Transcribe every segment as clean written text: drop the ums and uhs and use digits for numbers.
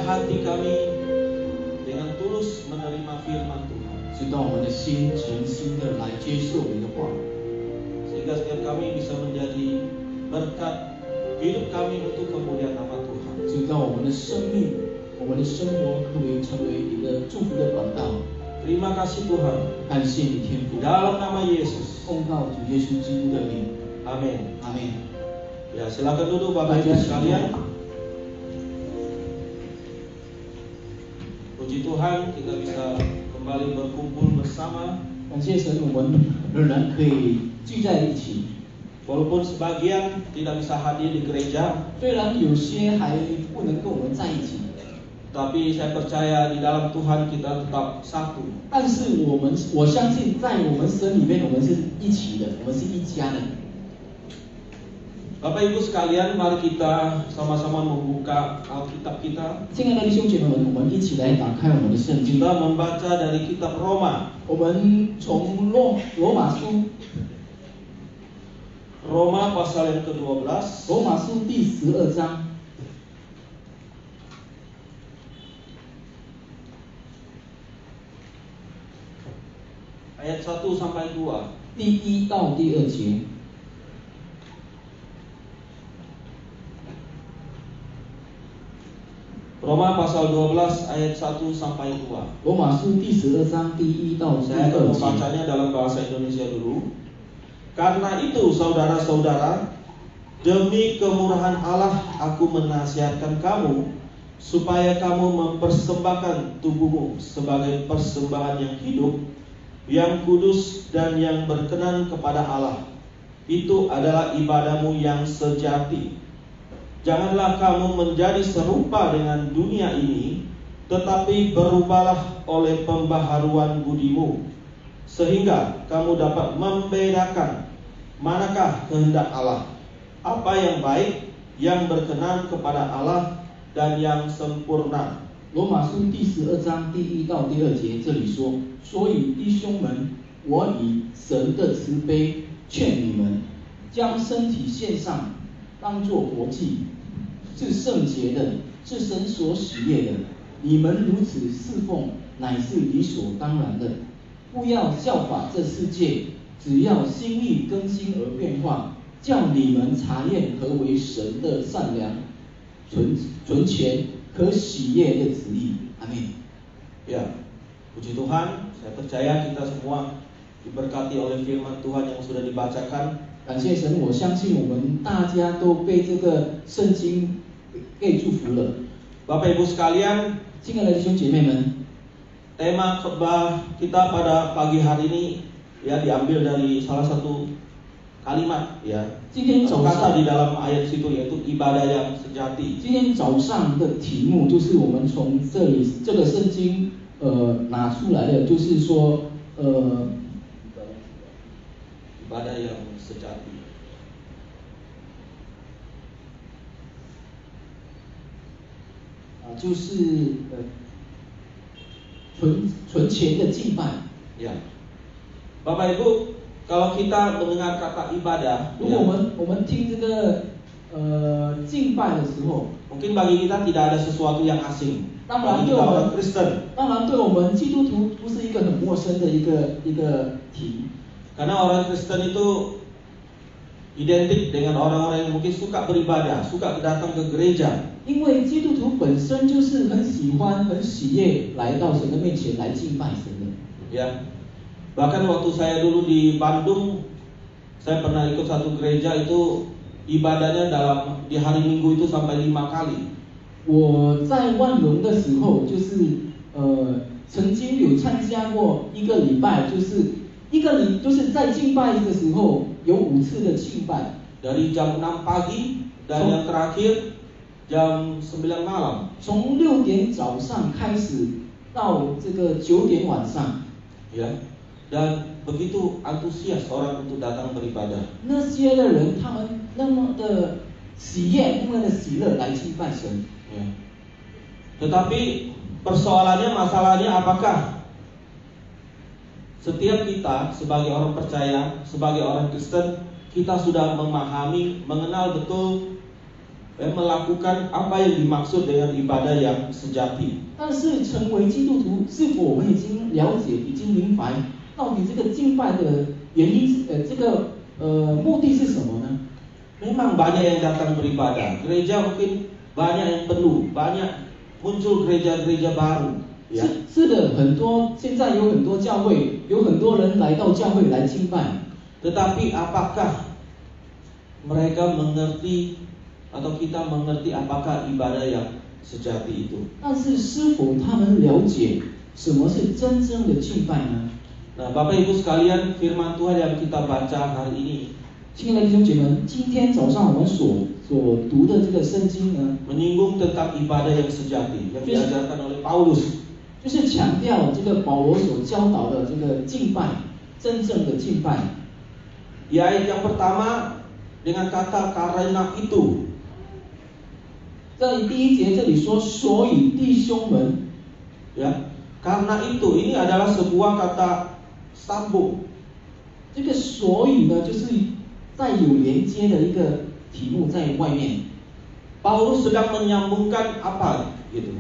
hati kami dengan tulus menerima firman Tuhan. 直到我们的心诚心的来接受你的话， Sehingga setiap kami bisa menjadi berkat hidup kami untuk kemuliaan nama Tuhan. 直到我们的生命、我们的生活可以成为你的祝福的管道。 Terima kasih Tuhan. 感谢你天父， Dalam nama Yesus. 奉告主耶稣基督的名， Amin. 阿门。 Ya, silakan duduk Bapak Ibu sekalian. Puji Tuhan, kita bisa kembali berkumpul bersama. 感谢神，我们仍然可以聚在一起。 Walaupun sebagian tidak bisa hadir di gereja, 虽然有些还不能跟我们在一起， tapi saya percaya di dalam Tuhan kita tetap satu. 但是我相信在我们神里面，我们是一起的，我们是一家的。 Bapak Ibu sekalian, mari kita sama-sama membuka Alkitab kita. 亲爱的弟兄姐妹们，我们一起来打开我们的圣经。 Kita membaca dari kitab Roma. 我们从罗马书， Roma pasal yang ke-12. 罗马书第12章 ayat 1 sampai 2. 第1到第2节。 Roma pasal 12 ayat 1 sampai 2. 罗马书第12章第1到第 Saya 2 akan 节。 membacanya dalam bahasa Indonesia dulu. Karena itu saudara-saudara, demi kemurahan Allah aku menasihatkan kamu supaya kamu mempersembahkan tubuhmu sebagai persembahan yang hidup, yang kudus dan yang berkenan kepada Allah. Itu adalah ibadahmu yang sejati. Janganlah kamu menjadi serupa dengan dunia ini, tetapi berubahlah oleh pembaharuan budimu, sehingga kamu dapat membedakan manakah kehendak Allah, apa yang baik, yang berkenan kepada Allah, dan yang sempurna. 罗马书第12章第1到第2节这里说：所以弟兄们，我以神的慈悲劝你们，将身体献上，当作活祭，是圣洁的，是神所喜悦的。你们如此侍奉，乃是理所当然的。不要效法这世界，只要心意更新而变化，叫你们查验何为神的善良、纯全、可喜悦的旨意。阿门。 Ya, puji Tuhan, saya percaya kita semua diberkati oleh firman Tuhan yang sudah dibacakan. 感谢神，我相信我们大家都被这个圣经给祝福了。 Bapak Ibu sekalian, 亲爱的弟兄姐妹们， tema khotbah kita pada pagi hari ini ya diambil dari salah satu kalimat ya, 今天 atau 早 kata 上 di dalam ayat situ yaitu ibadah yang sejati. 今天早上的题目就是我们从这个圣经拿出来的，就是说Ibadah yang sejati. 就是纯全的敬拜。 Ya, Bapak Ibu, kalau kita mendengar kata ibadah, 如果我们听这个敬拜的时候， mungkin bagi kita tidak ada sesuatu yang asing. 当然 Bagi 对 kita 我 orang 们 Kristen, 当然对我们基督徒不是一个很陌生的一个题， karena orang Kristen itu identik dengan orang-orang yang mungkin suka beribadah, suka datang ke gereja. 因为基督徒本身就是很喜欢、很喜悦来到神的面前来敬拜神的。 Ya, bahkan waktu saya dulu di Bandung, saya pernah ikut satu gereja itu ibadahnya di hari Minggu itu sampai 5 kali. 我在万隆的时候，就是曾经有参加过一个礼拜，就是在敬拜的时候有5次的敬拜。 Dari jam 6 pagi dan yang terakhir jam 9 malam. 从6点早上开始到这个9点晚上。 Ya, dan begitu antusias orang untuk datang beribadah. 那些的人，他们那么的喜悦，那么的喜乐来敬拜神。 Ya. Tetapi persoalannya, masalahnya apakah setiap kita sebagai orang percaya, sebagai orang Kristen, kita sudah memahami, mengenal betul melakukan apa yang dimaksud dengan ibadah yang sejati. 但是成为基督徒，是否我们已经了解、已经明白，到底这个敬拜的原因，目的是什么呢？ Memang banyak yang datang beribadah. Gereja mungkin banyak yang penuh, banyak muncul gereja-gereja baru. 是是的，现在有很多教会，有很多人来到教会来敬拜。 Tetapi apakah mereka mengerti atau kita mengerti apakah ibadah yang sejati itu? 但是是否他们了解什么是真正的敬拜呢？ Nah, Bapak Ibu sekalian, firman Tuhan yang kita baca hari ini 亲爱的弟兄姐妹们，今天早上我们所读的这个圣经呢， menyinggung tentang ibadah yang sejati yang diajarkan oleh Paulus. 就是强调这个保罗所教导的这个敬拜，真正的敬拜。 Di ayat yang pertama dengan kata karena itu. 在第一节这里说，所以弟兄们， Ya, karena itu ini adalah sebuah kata sambung. 这个所以呢，就是带有连接的一个题目在外面。 Paulus sedang menyambungkan apa gitu.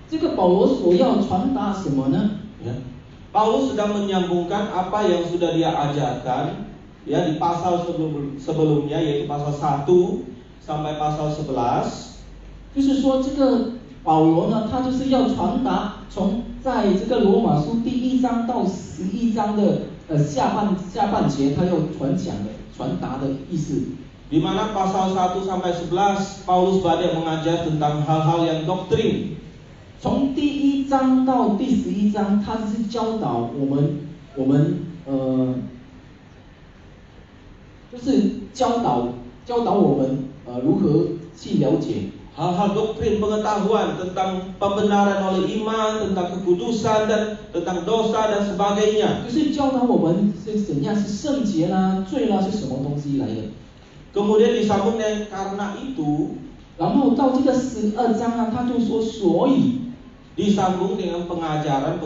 这个保罗所要传达什么呢？ Ya. Paulus sedang menyambungkan apa yang sudah dia ajarkan ya di pasal sebelumnya yaitu pasal 1 sampai pasal 11. 就是说，这个保罗呢，他就是要传达在这个罗马书第1章到11章的下半节，他要传达的意思。 Di mana pasal 1 sampai 11 Paulus banyak mengajar tentang hal-hal yang doktrin. 从第1章到第11章，他是教导我们就是教导我们如何去了解 hal-hal doktrin pengetahuan tentang pembenaran oleh iman, tentang kekudusan dan tentang dosa dan sebagainya. 就是教导我们是怎样是圣洁啦、罪啦是什么东西来的。 Kemudian disambung dengan karena itu. 然后到这个12章啊，他就说所以。 Disambung dengan pengajaran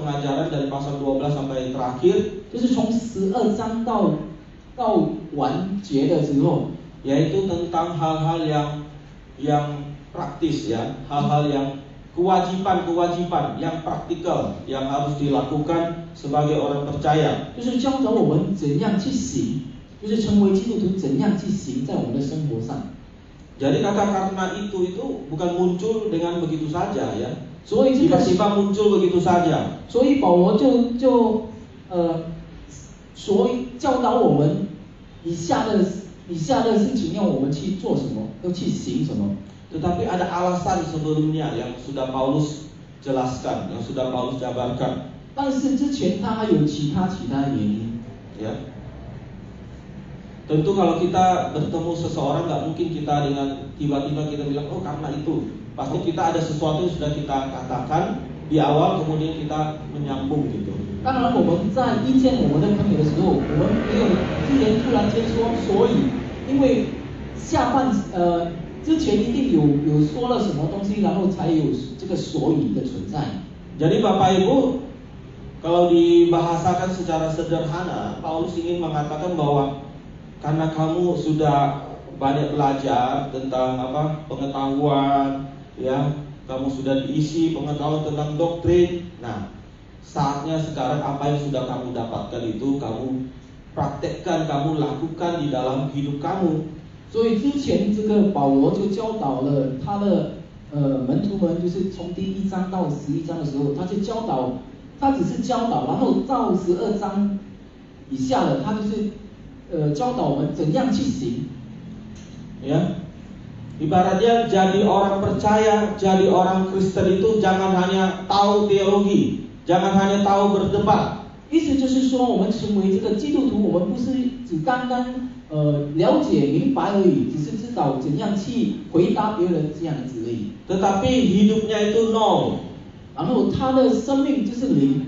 dari pasal 12 sampai terakhir, 就是从12章到完结的时候， yaitu tentang hal-hal yang praktis ya, hal-hal yang kewajiban yang praktikal yang harus dilakukan sebagai orang percaya. 就是教导我们怎样去行，就是成为基督徒怎样去行在我们的生活上。 Jadi kata karena itu bukan muncul dengan begitu saja ya. 所以这个 tiba-tiba muncul begitu saja. 所以保罗所以教导我们以下的事情要我们去做什么，要去行什么。 Tetapi ada alasan sebelumnya yang sudah Paulus jelaskan, yang sudah Paulus jabarkan. 但是之前他还有其他原因。 Ya. Tentu kalau kita bertemu seseorang nggak mungkin kita dengan tiba-tiba kita bilang oh karena itu. Pasti kita ada sesuatu yang sudah kita katakan di awal kemudian kita menyambung gitu. 当然我们在遇见我们的朋友的时候，我们没有突然间说，所以因为之前一定有说了什么东西，然后才有这个所以的存在。 Jadi Bapak Ibu, kalau dibahasakan secara sederhana, Paulus ingin mengatakan bahwa karena kamu sudah banyak belajar tentang pengetahuan, ya, kamu sudah diisi pengetahuan tentang doktrin. Nah, saatnya sekarang apa yang sudah kamu dapatkan itu kamu praktekkan, kamu lakukan di dalam hidup kamu. 所以之前这个保罗就教导了他的门徒们，就是从第1章到11章的时候，他只是教导，然后到12章以下的，他就是教导我们怎样去行。 Ya, ibaratnya jadi orang percaya, jadi orang Kristen itu jangan hanya tahu teologi, jangan hanya tahu berdebat. 意思就是说，我们成为这个基督徒，我们不是只单单了解明白而已，只是知道怎样去回答别人这样子而已。 Tetapi hidupnya itu nol. 然后他的生命就是零，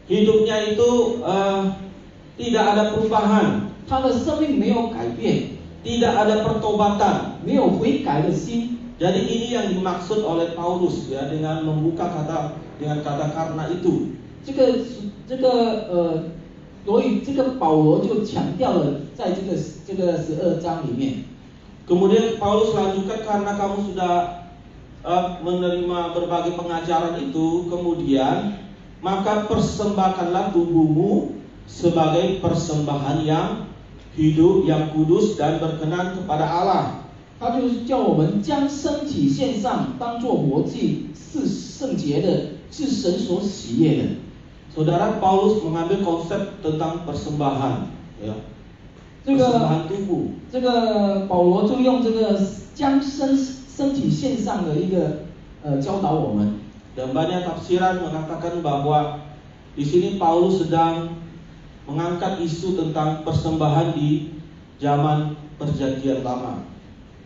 Hidupnya itu tidak ada perubahan, 他的生命没有改变， tidak ada pertobatan. 没有悔改的心。 Jadi ini yang dimaksud oleh Paulus ya dengan membuka dengan kata karena itu. 所以这个保罗就强调了，在这个12章里面， Kemudian Paulus lanjutkan, karena kamu sudah menerima berbagai pengajaran itu, kemudian maka persembahkanlah tubuhmu sebagai persembahan yang hidup, yang kudus dan berkenan kepada Allah. 他就是叫我们将身体献上，当作活祭，是圣洁的，是神所喜悦的。 Saudara, Paulus mengambil konsep tentang persembahan, ya. 这个 Persembahan tubuh. 这个保罗就用这个将身体献上的一个教导我们。 Dan banyak tafsiran mengatakan bahwa di sini Paulus sedang mengangkat isu tentang persembahan di zaman Perjanjian Lama.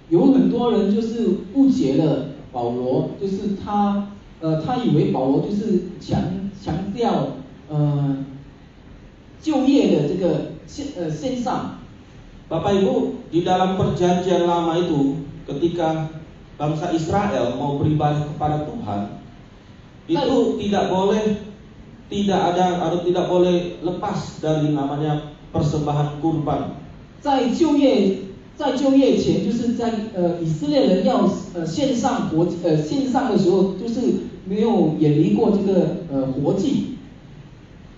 有很多人就是误解了保罗，就是他以为保罗就是强调旧业的这个献上。 Bapak Ibu, di dalam Perjanjian Lama itu, ketika bangsa Israel mau beribadah kepada Tuhan, itu tidak boleh lepas dari namanya persembahan kurban. 在旧业前，就是在以色列人要献上的时候，就是没有远离过这个活祭。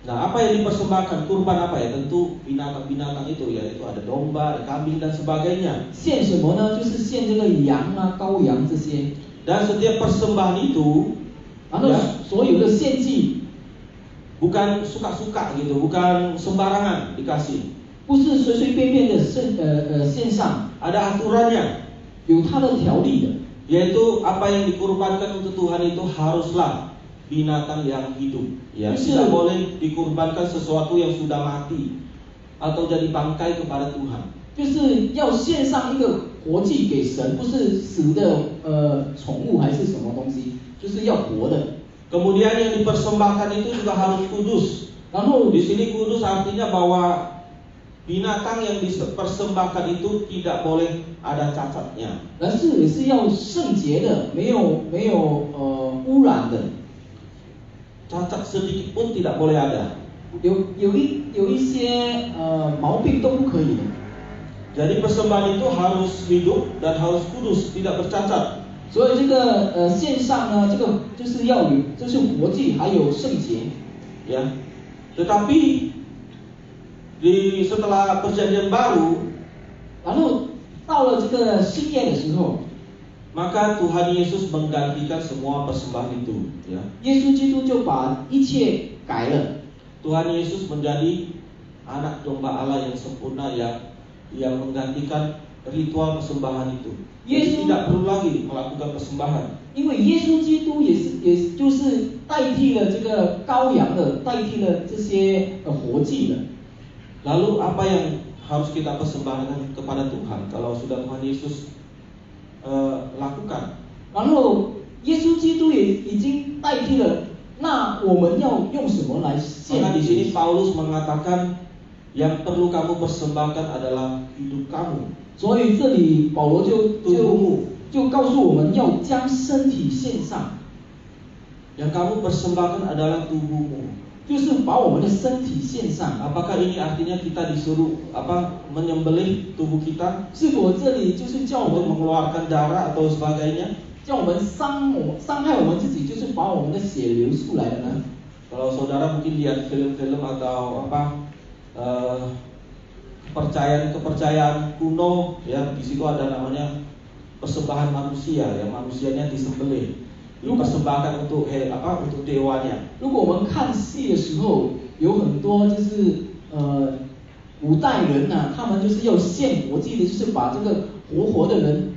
Nah, apa yang dipersembahkan? Kurban apa ya? Tentu binatang-binatang itu, yaitu ada domba, ada kambing dan sebagainya. 献什么呢？就是献这个羊啊、羔羊这些。 Dan setiap persembahan itu, 然后所有的献祭 bukan suka-suka gitu, bukan sembarangan dikasih. 不是随随便便的献上， Ada aturannya, 有它的条例的。 yaitu apa yang dikurbankan untuk Tuhan itu haruslah binatang yang hidup, ya. Tidak boleh dikurbankan sesuatu yang sudah mati atau jadi bangkai kepada Tuhan. 就是要献上一个活祭给神，不是死的宠物还是什么东西，就是要活的。 Kemudian yang dipersembahkan itu juga harus kudus. 然后 Di sini kudus artinya bahwa binatang yang dipersembahkan itu tidak boleh ada cacatnya. 但是也是要圣洁的，没有污染的。 Cacat sedikit pun tidak boleh ada. 有一些毛病都不可以的。 Jadi persembahan itu harus hidup dan harus kudus, tidak bercacat. 所以这个线上呢，这个就是要有，这是活祭，还有圣洁。 Ya. Tetapi setelah Perjanjian Baru, 然后到了这个新约的时候， maka Tuhan Yesus menggantikan semua persembahan itu, ya. 耶稣基督就把一切改了。 Tuhan Yesus menjadi anak domba Allah yang sempurna, yang menggantikan ritual persembahan itu. Yesus tidak perlu lagi melakukan persembahan. 因为耶稣基督也就是代替了这个羔羊的，代替了这些活祭的。 Lalu apa yang harus kita persembahkan kepada Tuhan kalau sudah Tuhan Yesus lakukan? 然后耶稣基督也已经代替了，那我们要用什么来献？ Maka di sini Paulus mengatakan yang perlu kamu persembahkan adalah hidup kamu. 所以这里保罗就告诉我们要将身体献上。 Yang kamu persembahkan adalah tubuhmu. 就是把我们的身体献上。 Apakah ini artinya kita disuruh menyembelih tubuh kita? 是否这里就是叫我 Untuk 们 mengeluarkan darah atau sebagainya? 叫我们伤害我们自己，就是把我们的血流出来的呢？ Kalau saudara mungkin lihat film-film atau kepercayaan kuno, ya, di situ ada namanya persembahan manusia, ya, manusianya disembelih, dipersembahkan untuk dewanya. 如果我们看戏的时候，有很多就是古代人呐、他们就是要献活祭的，就是把这个活的人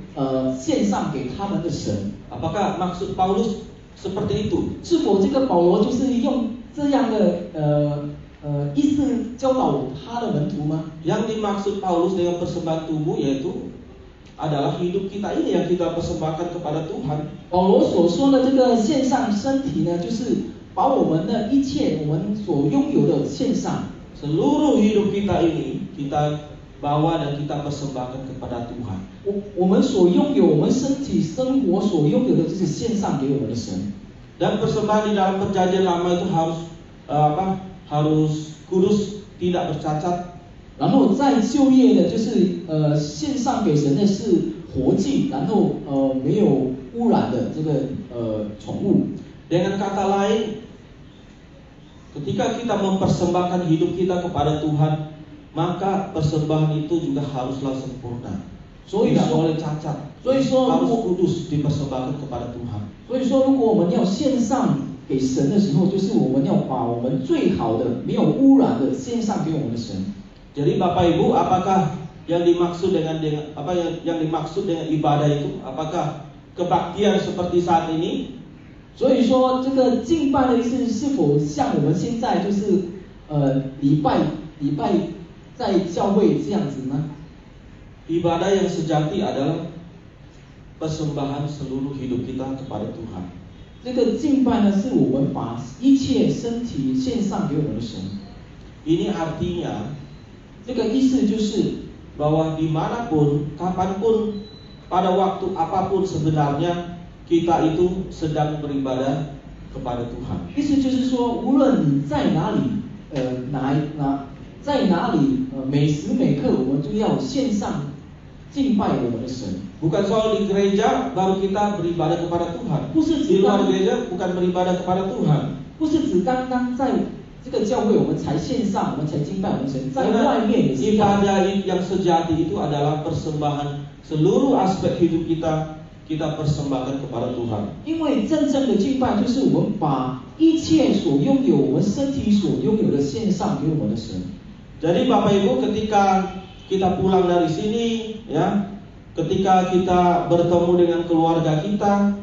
献上给他们的神。 Apakah maksud Paulus seperti itu? 是否这个保罗就是用这样的意思教导他的门徒吗？ Yang dimaksud Paulus dengan persembahan tubuh yaitu adalah hidup kita ini yang kita persembahkan kepada Tuhan. 保罗所说的这个献上身体呢，就是把我们的一切我们所拥有的献上。 Seluruh hidup kita ini kita bawa dan kita persembahkan kepada Tuhan. 我们所拥有，我们身体生活所拥有的，就是献上给我们的神。 Dan persembahan di dalam Perjanjian Lama itu harus kudus, tidak bercacat, 然后在就业的，就是献上给神的是活祭，然后没有污染的这个宠物。Dengan kata lain, ketika kita mempersembahkan hidup kita kepada Tuhan, maka persembahan itu juga haruslah sempurna. Tidak boleh cacat. Harus kudus dipersembahkan kepada Tuhan. 所以说，如果我们要献上给神的时候，就是我们要把我们最好的、没有污染的献上给我们的神。Jadi Bapak Ibu, apakah yang dimaksud dengan apa yang dimaksud dengan ibadah itu? Apakah kebaktian seperti saat ini? 所以说，这个敬拜的意思是否像我们现在就是礼拜在教会这样子呢？ Ibadah yang sejati adalah persembahan seluruh hidup kita kepada Tuhan. 这个敬拜呢，是我们把一切身体献上给我们的神。 Ini artinya 这个意思就是 bahwa dimanapun, kapanpun, pada waktu apapun sebenarnya kita itu sedang beribadah kepada Tuhan. 意思就是说，无论你在哪里，在哪里，每时每刻，我们都要献上敬拜我们的神。 Bukan soal di gereja baru kita beribadah kepada Tuhan. Di luar gereja bukan beribadah kepada Tuhan. 不是指单单在这个教会我们才献上，我们才敬拜我们神，在外面也是一样。 Ibadah yang sejati itu adalah persembahan seluruh aspek hidup kita persembahkan kepada Tuhan. 因为真正的敬拜就是我们把一切所拥有，我们身体所拥有的献上给我们的神。 Jadi Bapak Ibu, ketika kita pulang dari sini, ya, ketika kita bertemu dengan keluarga kita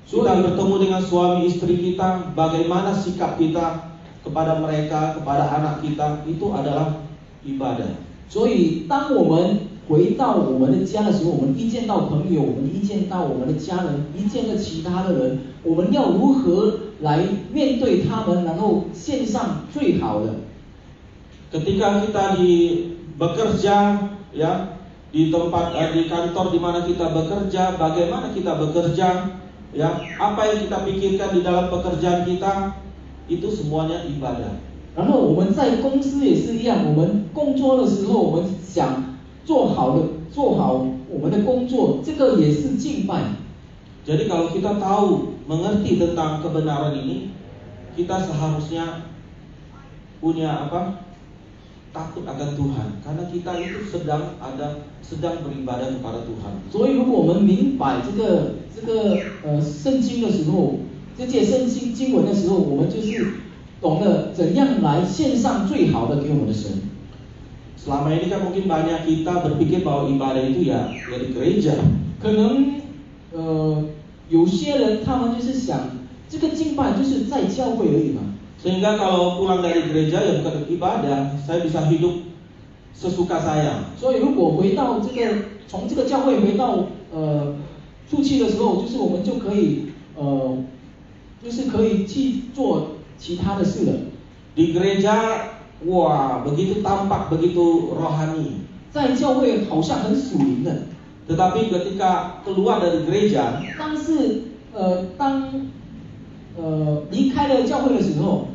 bertemu dengan suami istri kita, bagaimana sikap kita kepada mereka, kepada anak kita, itu adalah ibadah. 所以，当我们回到我们的家的时候，我们一见到朋友，我们一见到我们的家人，一见到其他的人，我们要如何来面对他们，然后献上最好的？ Ketika kita bekerja, ya, di tempat di kantor di mana kita bekerja, bagaimana kita bekerja, ya, apa yang kita pikirkan di dalam pekerjaan kita, itu semuanya ibadah. 然后我们在公司也是一样，我们工作的时候，我们想做好我们的工作，这个也是敬拜。 Jadi kalau kita tahu, mengerti tentang kebenaran ini, kita seharusnya punya apa? Takut akan Tuhan, karena kita itu sedang beribadah kepada Tuhan. 所以，如果我们明白这个圣经的时候，这些圣经经文的时候，我们就是懂得怎样来献上最好的给我们的神。 Selama ini kan mungkin banyak kita berpikir bahwa ibadah itu ya di gereja. 可能有些人他们就是想，这个敬拜就是在教会而已嘛。 Sehingga kalau pulang dari gereja ya bukan ibadah, saya bisa hidup sesuka saya. 所以如果回到从这个教会回到出去的时候，就是我们就可以就是可以去做其他的事了。 Di gereja, wah begitu tampak, begitu rohani. 在教会好像很属灵的， Tetapi ketika keluar dari gereja, 但是当离开了教会的时候，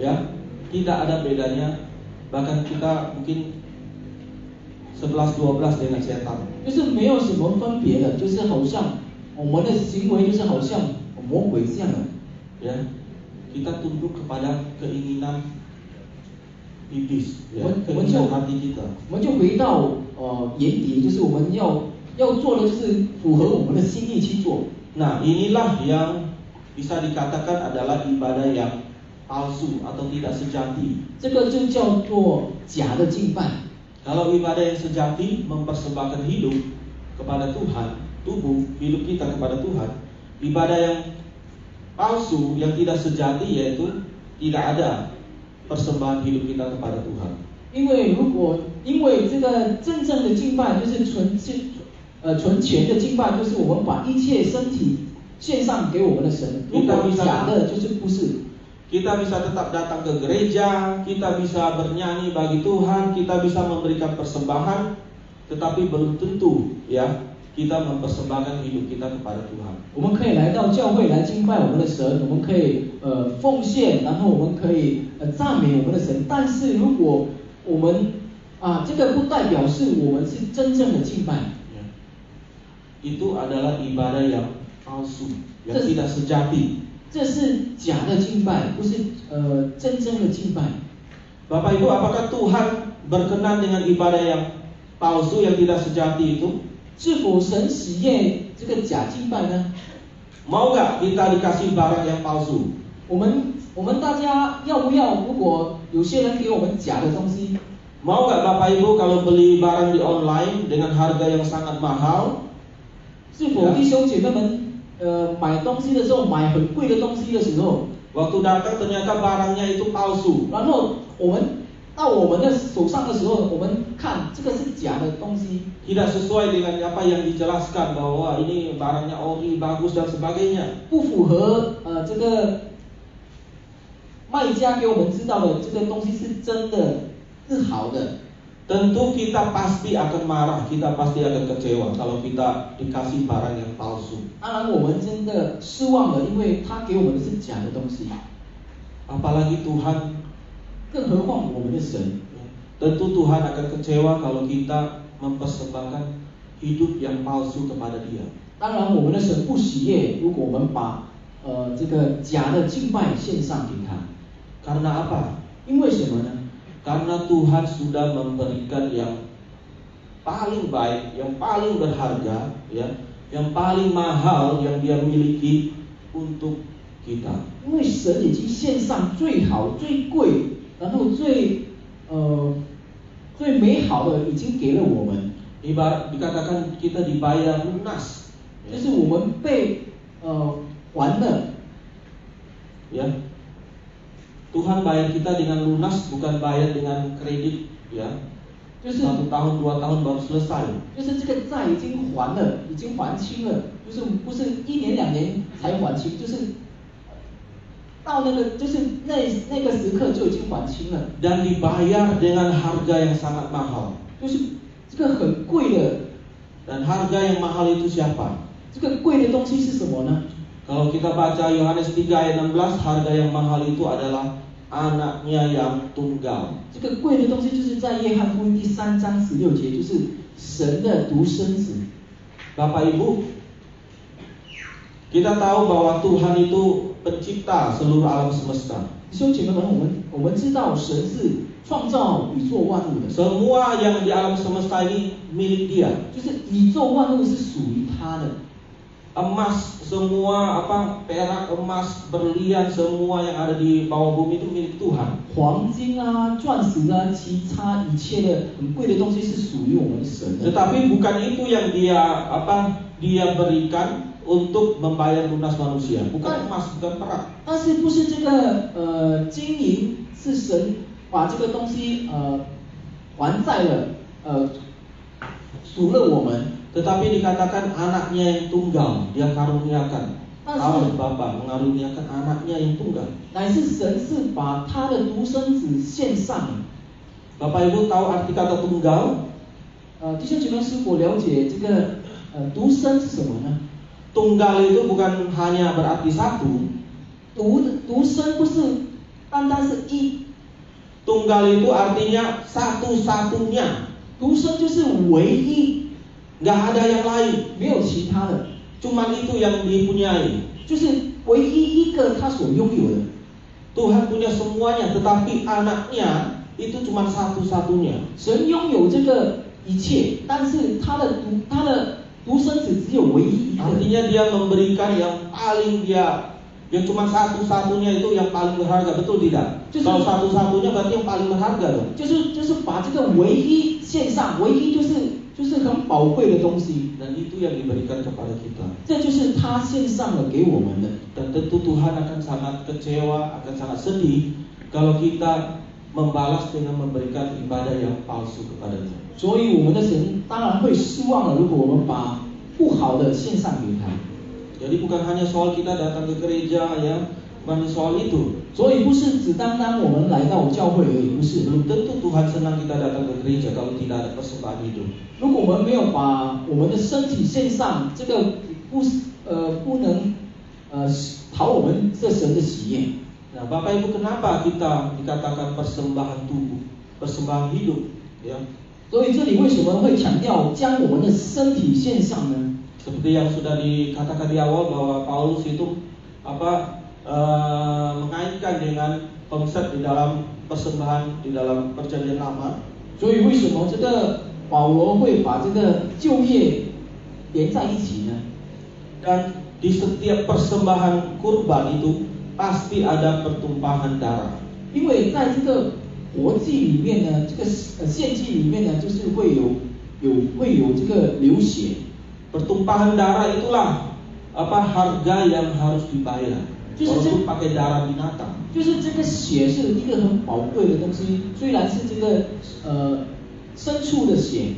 ya tidak ada bedanya, bahkan kita mungkin 11-12 dengan setan. 就是没有什么分别的，就是好像我们的行为就是好像魔鬼这样的。 Ya, kita tunduk kepada keinginan iblis, ya, keinginan hati kita. 我们就回到眼底，就是我们要做的就是符合我们的心意去做。 Nah, inilah yang bisa dikatakan adalah ibadah yang palsu atau tidak sejati. 这个就叫做假的敬拜。 Kalau ibadah yang sejati mempersembahkan hidup kepada Tuhan, tubuh hidup kita kepada Tuhan. Ibadah yang palsu, yang tidak sejati, yaitu tidak ada persembahan hidup kita kepada Tuhan. 因为这个真正的敬拜就是纯全的敬拜，就是我们把一切身体献上给我们的神。如果假的，就是不是。 Kita bisa tetap datang ke gereja, kita bisa bernyanyi bagi Tuhan, kita bisa memberikan persembahan, tetapi belum tentu ya kita mempersembahkan hidup kita kepada Tuhan. 我们可以来到教会来敬拜我们的神，我们可以奉献，然后我们可以赞美我们的神。但是如果我们这个不代表是我们是真正的敬拜。Ya. Itu adalah ibadah yang palsu, yang tidak sejati. 这是假的敬拜，不是真正的敬拜。Bapak Ibu, apakah Tuhan berkenan dengan ibadah yang palsu yang tidak sejati itu? 是否神喜悦这个假敬拜呢？ Mau nggak kita dikasih barang yang palsu? 我们大家要不要？如果有些人给我们假的东西， Mau nggak Bapak Ibu kalau beli barang di online dengan harga yang sangat mahal? 是否弟兄姐妹们买东西的时候，买很贵的东西的时候， Waktu datang ternyata barangnya itu palsu. 然后我们到我们的手上的时候，我们看这个是假的东西， Tidak sesuai dengan apa yang dijelaskan bahwa ini barangnya ori, bagus dan sebagainya. 不符合这个卖家给我们知道的这个东西是真的，是好的。 Tentu kita pasti akan marah, kita pasti akan kecewa kalau kita dikasih barang yang palsu. 当然，我们真的失望了，因为他给我们的是假的东西。 Apalagi Tuhan, 更何况我们的神， tentu Tuhan akan kecewa kalau kita mempersembahkan hidup yang palsu kepada Dia. 当然我们的神不喜悦，如果我们把这个假的敬拜献上给他。 Karena apa? 因为什么呢？ Karena Tuhan sudah memberikan yang paling baik, yang paling berharga, ya, yang paling mahal yang Dia miliki untuk kita. 因为神已经献上最好、最贵，然后最美好的已经给了我们。 Ibarat dikatakan kita dibayar lunas, 就是我们被还了。 ya. Tuhan bayar kita dengan lunas, bukan bayar dengan kredit, ya. 就是 1 tahun 2 tahun baru selesai. 就是这个债已经还了，已经还清了，就是不是1年2年才还清，就是到那个就是那个时刻就已经还清了。 Dan dibayar dengan harga yang sangat mahal. 就是这个很贵的， Dan harga yang mahal itu siapa? 这个贵的东西是什么呢？ Kalau kita baca Yohanes 3 ayat 16, harga yang mahal itu adalah anaknya yang tunggal. 这个贵的东西就是在约翰福音第3章16节，就是神的独生子。 Bapak Ibu, kita tahu bahwa Tuhan itu pencipta seluruh alam semesta. 弟兄姐妹们，我们知道神是创造宇宙万物的， Semua yang di alam semesta ini milik Dia. 就是宇宙万物是属于他的。 Emas, semua perak, emas, berlian, semua yang ada di bawah bumi itu milik Tuhan. 黄金啊、钻石啊，其他一切的很贵的东西是属于我们神的。 Tetapi bukan itu yang Dia berikan untuk membayar lunas manusia. Bukan emas, bukan perak. 但是不是这个金银是神把这个东西还债了赎了我们。 Tetapi dikatakan anaknya yang tunggal, Dia karuniakan. Allah Bapa mengaruniakan anaknya yang tunggal. 乃是神是把他的独生子献上了。 Bapak Ibu tahu arti kata tunggal? 弟兄姐妹是否了解这个独生是什么呢？ Tunggal itu bukan hanya berarti satu. 独生不是单单是一， Tunggal itu artinya satu-satunya. 独生就是唯一， Nggak ada yang lain. 没有其他的， Cuman itu yang dipunyai. 就是唯一一个他所拥有的。 Tuhan punya semuanya, tetapi anaknya itu cuma satu-satunya. 神拥有这个一切，但是他的独生子只有唯一一个。 Artinya Dia memberikan yang paling yang cuma satu-satunya itu yang paling berharga, betul tidak? Kalau satu-satunya berarti yang paling berharga dong. 就是把这个唯一献上，唯一就是很宝贵的东西。 Dan itu yang diberikan kepada kita. 这就是他献上了给我们的。 Dan tentu Tuhan akan sangat kecewa, akan sangat sedih kalau kita membalas dengan memberikan ibadah yang palsu kepadanya. 所以我们的神当然会失望了，如果我们把不好的献上给他。 Jadi bukan hanya soal kita datang ke gereja, ya, bukan soal itu. 所以不是只单单我们来到教会而已，不是。 Belum tentu Tuhan senang kita datang ke gereja kalau tidak ada persembahan hidup. 如果我们没有把我们的身体献上，这个不能讨我们这神的喜悦。 Nah, Bapak Ibu, kenapa kita dikatakan persembahan tubuh? persembahan hidup, ya. 所以这里为什么会强调将我们的身体献上呢？ Seperti yang sudah dikatakan di awal bahwa Paulus itu mengaitkan dengan konsep di dalam persembahan di dalam perjanjian lama. 所以为什么这个保罗会把这个旧业连在一起呢？ Dan di setiap persembahan kurban itu pasti ada pertumpahan darah. 因为在这个活祭里面呢，这个献祭里面呢，就是会有这个流血。 Pertumpahan darah itulah harga yang harus dibayar. Walaupun pakai darah binatang. 就是这个血是一个很宝贵的东西，虽然是这个牲畜的血。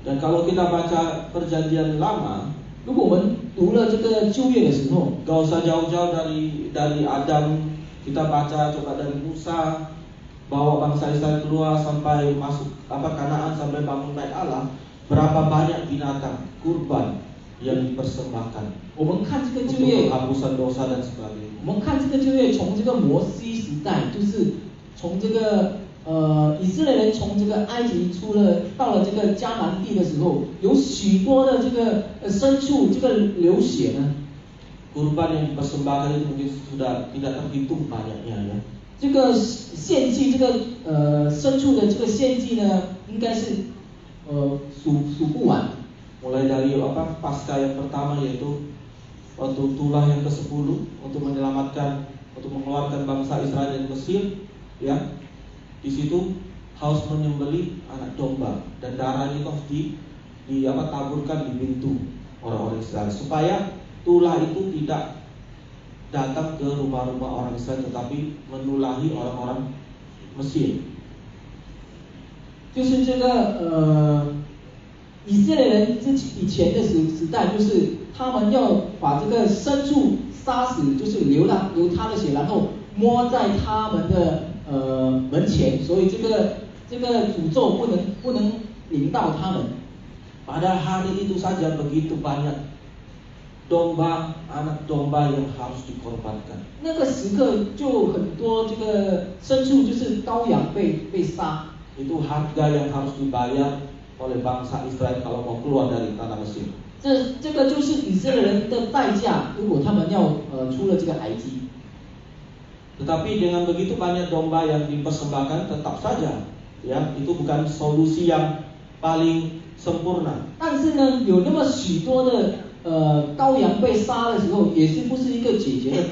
Dan kalau kita baca perjanjian lama, 如果我们读了这个旧约的时候， gak usah jauh-jauh dari Adam, kita baca coba dari Musa, bawa bangsa Israel keluar sampai masuk Kanaan sampai bangun bait Allah, berapa banyak binatang kurban yang dipersembahkan 我们看这个旧 untuk 约， penghapusan dosa dan sebagainya. 我们看这个旧约，从这个摩西时代，就是从这个以色列人从这个埃及到了这个迦南地的时候，有许多的这个牲畜这个流血呢。 Kurban yang dipersembahkan itu mungkin sudah tidak terhitung banyaknya, ya. 这个献祭，这个牲畜的这个献祭呢，应该是数不完。 Mulai dari pasca yang pertama yaitu waktu tulah yang ke-10 untuk mengeluarkan bangsa Israel dari Mesir, ya. Di situ harus menyembelih anak domba dan darahnya itu harus taburkan di pintu orang-orang Israel supaya tulah itu tidak datang ke rumah-rumah orang Israel tetapi menulahi orang-orang Mesir. 就是这个以色列人以前的时代，就是他们要把这个牲畜杀死，就是流他的血，然后摸在他们的门前，所以这个诅咒不能临到他们。 Pada hari itu saja begitu banyak anak domba yang harus dikorbankan. 那个时刻就很多这个牲畜就是羔羊被杀。 Itu harga yang harus dibayar oleh bangsa Israel kalau mau keluar dari tanah Mesir. 这个就是以色列人的代价，如果他们要出了这个埃及。 Tetapi dengan begitu banyak domba yang dipersembahkan tetap saja, ya, itu bukan solusi yang paling sempurna. 但是呢，有那么许多的羔羊被杀的时候，也是不是一个解决的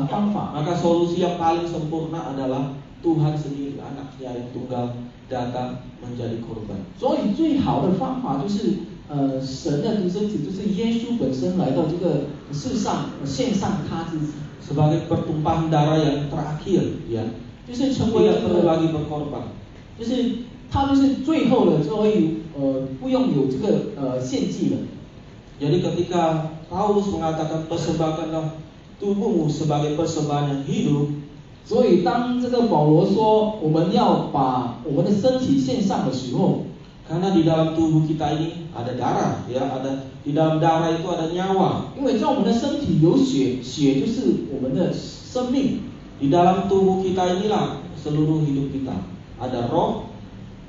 方法。 Maka solusi yang paling sempurna adalah Tuhan sendiri, anaknya yang tunggal datang menjadi korban. 所以最好的方法就是神的独生子，就是耶稣本身来到这个世上，献上他自己， Sebagai pertumpahan darah yang terakhir, ya. 就是成为 Tidak perlu lagi berkorban. 就是他就是最后了，所以不用有这个献祭了。 Jadi ketika Paulus mengatakan persembahkanlah tubuhmu sebagai persembahan yang hidup, 所以当这个保罗说我们要把我们的身体献上的时候， karena di dalam tubuh kita ini ada darah, ya, di dalam darah itu ada nyawa. 因为在我们的身体有血，血就是我们的生命。 Di dalam tubuh kita inilah seluruh hidup kita. Ada roh,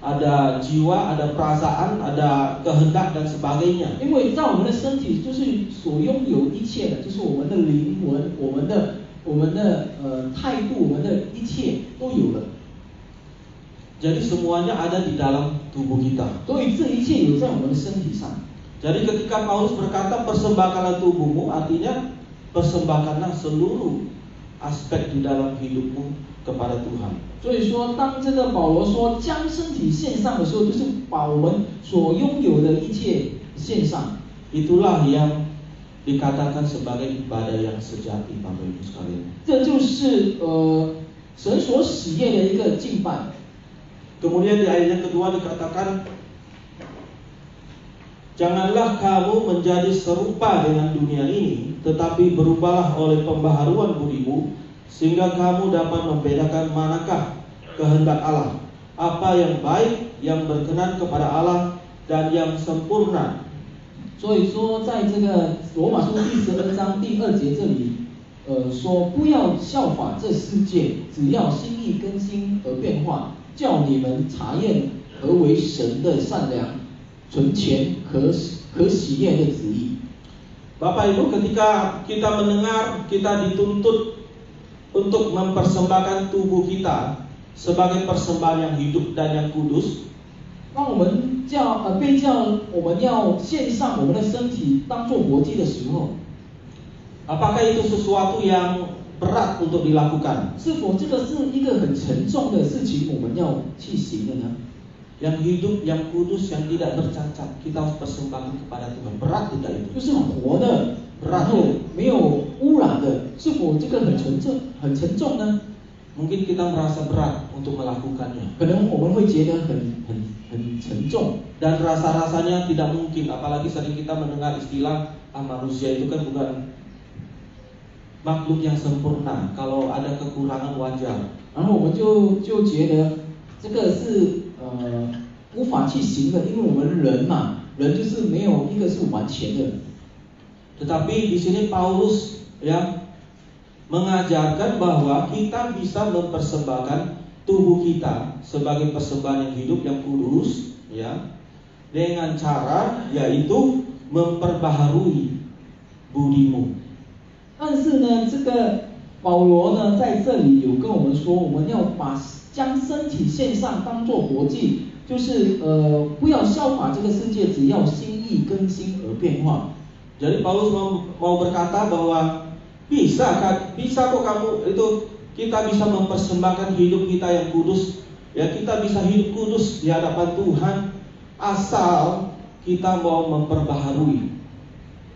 ada jiwa, ada perasaan, ada kehendak dan sebagainya. 因为在我们的身体就是所拥有一切的，就是我们的灵魂，我们的态度，我们的一切都有了。 Jadi semuanya ada di dalam tubuh kita. 所以这一切有在我们的身体上。 Jadi ketika Paulus berkata persembahkanlah tubuhmu, artinya persembahkanlah seluruh aspek di dalam hidupmu kepada Tuhan. 所以说，当这个保罗说将身体献上的时候，就是把我们所拥有的一切献上。 Itulah yang dikatakan sebagai ibadah yang sejati, Bapak Ibu sekalian. 这就是神所喜悦的一个敬拜。 Kemudian di ayat yang kedua dikatakan, janganlah kamu menjadi serupa dengan dunia ini, tetapi berubahlah oleh pembaharuan budimu, sehingga kamu dapat membedakan manakah kehendak Allah, apa yang baik, yang berkenan kepada Allah, dan yang sempurna. 所以说，在这个罗马书第12章第2节这里，说不要效法这世界，只要心意更新而变化，叫你们查验何为神的善良、纯全、可喜悦的旨意。 Bapak Ibu, ketika kita mendengar kita dituntut untuk mempersembahkan tubuh kita sebagai persembahan yang hidup dan yang kudus, 当我们被叫我们要献上我们的身体当作活祭的时候， apakah itu sesuatu yang berat untuk dilakukan? 是否这个是一个很沉重的事情，我们要去行的呢？ Yang hidup, yang kudus, yang tidak bercacat, kita harus persembahkan kepada Tuhan. Berat tidak itu? 就是活的，然后没有污染的，是否这个很沉重呢？ Mungkin kita merasa berat untuk melakukannya. 可能我们会觉得很沉重， Dan rasa-rasanya tidak mungkin. Apalagi sering kita mendengar istilah manusia itu kan bukan makhluk yang sempurna. Kalau ada kekurangan wajar. 然后我们就觉得这个是无法去行的，因为我们人嘛，人就是没有一个是完全的。 Tetapi di sini Paulus ya mengajarkan bahwa kita bisa mempersembahkan tubuh kita sebagai persembahan yang hidup yang kudus, ya, dengan cara yaitu memperbaharui budimu. 但是呢，这个保罗呢在这里有跟我们说，我们要将身体献上当作活祭，就是不要效法这个世界，只要心意更新而变化。 Jadi Paulus mau berkata bahwa bisa kok kamu itu kita bisa mempersembahkan hidup kita yang kudus, ya kita bisa hidup kudus di hadapan Tuhan asal kita mau memperbaharui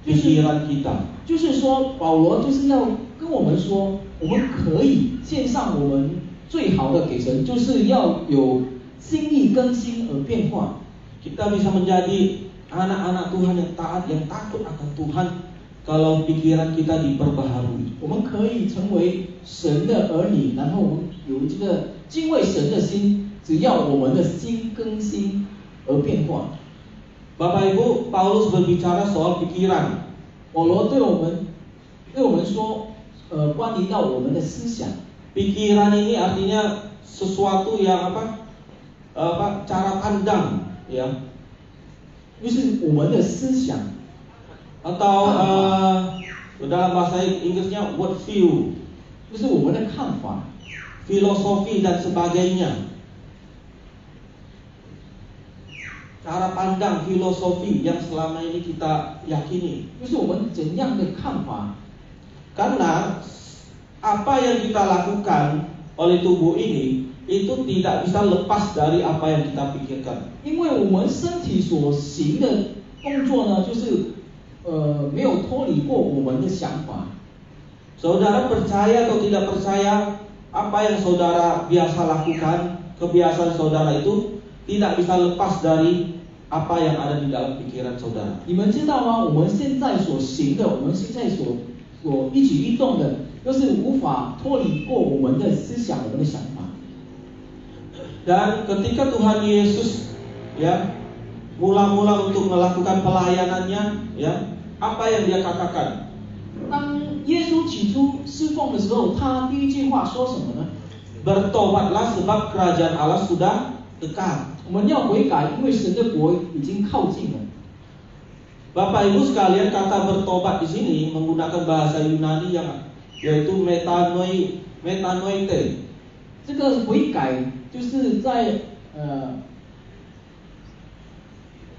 pikiran kita. 就是说，保罗就是要跟我们说，我们可以献上我们最好的给神，就是要有心意更新而变化。 Kita bisa menjadi anak-anak Tuhan yang taat, yang takut akan Tuhan kalau pikiran kita diperbaharui. 我们可以成为神的儿女，然后我们有这个敬畏神的心，只要我们的心更新而变化。 Bapak Ibu, Paulus berbicara soal pikiran. 保罗对我们说，关于到我们的思想。 Pikiran ini artinya sesuatu yang cara pandang, ya. 就是我们的思想， Atau dalam bahasa Inggrisnya world view, 就是我们的看法， filosofi dan sebagainya. Cara pandang, filosofi yang selama ini kita yakini. 就是我们怎样的看法。 Karena apa yang kita lakukan oleh tubuh ini itu tidak bisa lepas dari apa yang kita pikirkan. 因为我们身体所行的工作呢，就是没有脱离过我们的想法。 Saudara percaya atau tidak percaya, apa yang saudara biasa lakukan, kebiasaan saudara itu tidak bisa lepas dari apa yang ada di dalam pikiran saudara. 你们知道吗？我们现在所行的，我们现在所一举一动的，都是无法脱离过我们的思想、我们的想法。 Dan ketika Tuhan Yesus ya mula-mula untuk melakukan pelayanannya, ya, apa yang dia katakan? 当耶稣起初侍奉的时候，他第一句话说什么呢？ Bertobatlah sebab kerajaan Allah sudah dekat. 我们要悔改，因为神的国已经靠近了。 Bapak Ibu sekalian, kata bertobat di sini menggunakan bahasa Yunani yang yaitu metanoite. 这个悔改就是在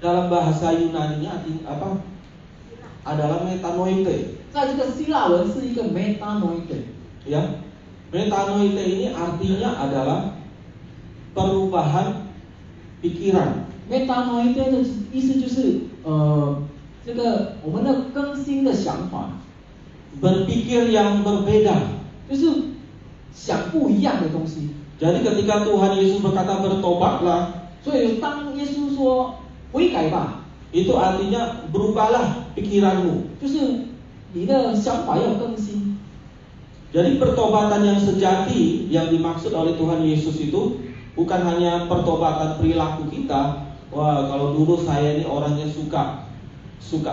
dalam bahasa Yunaninya apa? Adalah metanoite. 在这个希腊文是一个 metanoite， Ya, metanoite ini artinya adalah perubahan pikiran. metanoite 的意思就是这个我们的更新的想法， Berpikir yang berbeda. 就是想不一样的东西。 Jadi ketika Tuhan Yesus berkata bertobatlah, 所以当耶稣说悔改吧， itu artinya berubahlah pikiranmu. 就是你的想法要更新。 Jadi pertobatan yang sejati yang dimaksud oleh Tuhan Yesus itu bukan hanya pertobatan perilaku kita. Wah, kalau dulu saya ini orangnya suka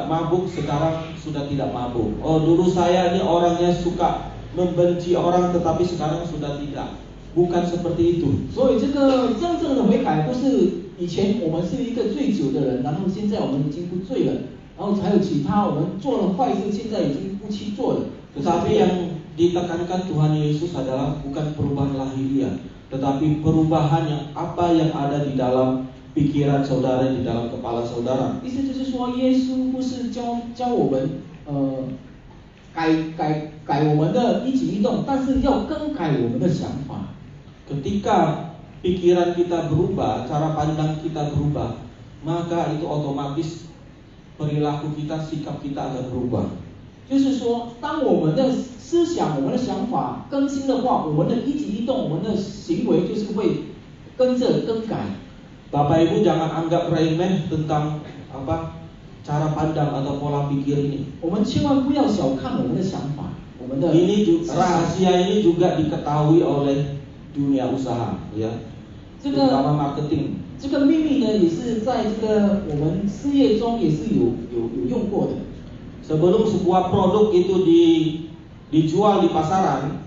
mabuk, sekarang sudah tidak mabuk. Oh, dulu saya ini orangnya suka membenci orang, tetapi sekarang sudah tidak. bukan seperti itu. 所以这个真正的悔改，不是以前我们是一个醉酒的人，然后现在我们已经不醉了，然后还有其他我们做了坏事，现在已经不去做了。 Tetapi yang ditekankan Tuhan Yesus adalah bukan perubahan lahiriah, tetapi perubahan yang apa yang ada di dalam pikiran saudara, di dalam kepala saudara. 意思就是说，耶稣不是教我们改我们的一举一动，但是要更改我们的想法。 Ketika pikiran kita berubah, cara pandang kita berubah, maka itu otomatis perilaku kita, sikap kita akan berubah. 就是说，当我们的思想、我们的想法更新的话，我们的一举一动、我们的行为就是会跟着更改。 Bapak Ibu jangan anggap remeh tentang cara pandang atau pola pikir ini. 我们千万不要小看我们的想法，我们的 rahasia ini juga diketahui oleh dunia usaha, ya. 这个 terutama marketing. 这个秘密呢，也是在这个我们事业中也是有用过的。 Sebelum sebuah produk itu dijual di pasaran,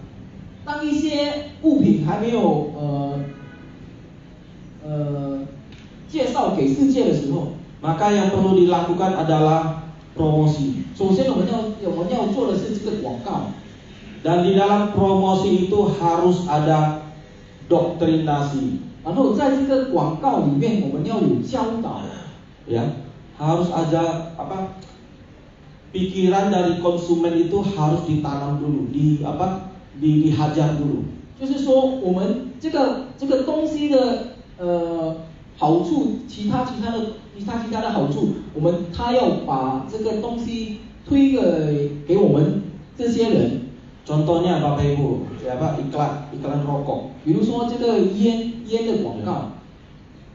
当一些物品还没有介绍给世界的时候， maka yang perlu dilakukan adalah promosi. 首先我们要做的是这个广告。 Dan di dalam promosi itu harus ada doktrinasi. 然后在这个广告里面，我们要有教导， ya, harus ada pikiran dari konsumen itu harus ditanam dulu, dihajar dulu. 就是说我们这个东西的好处，其他的好处，他要把这个东西推给我们这些人。 Contohnya Bapak Ibu, iklan rokok. 比如说这个烟的广告，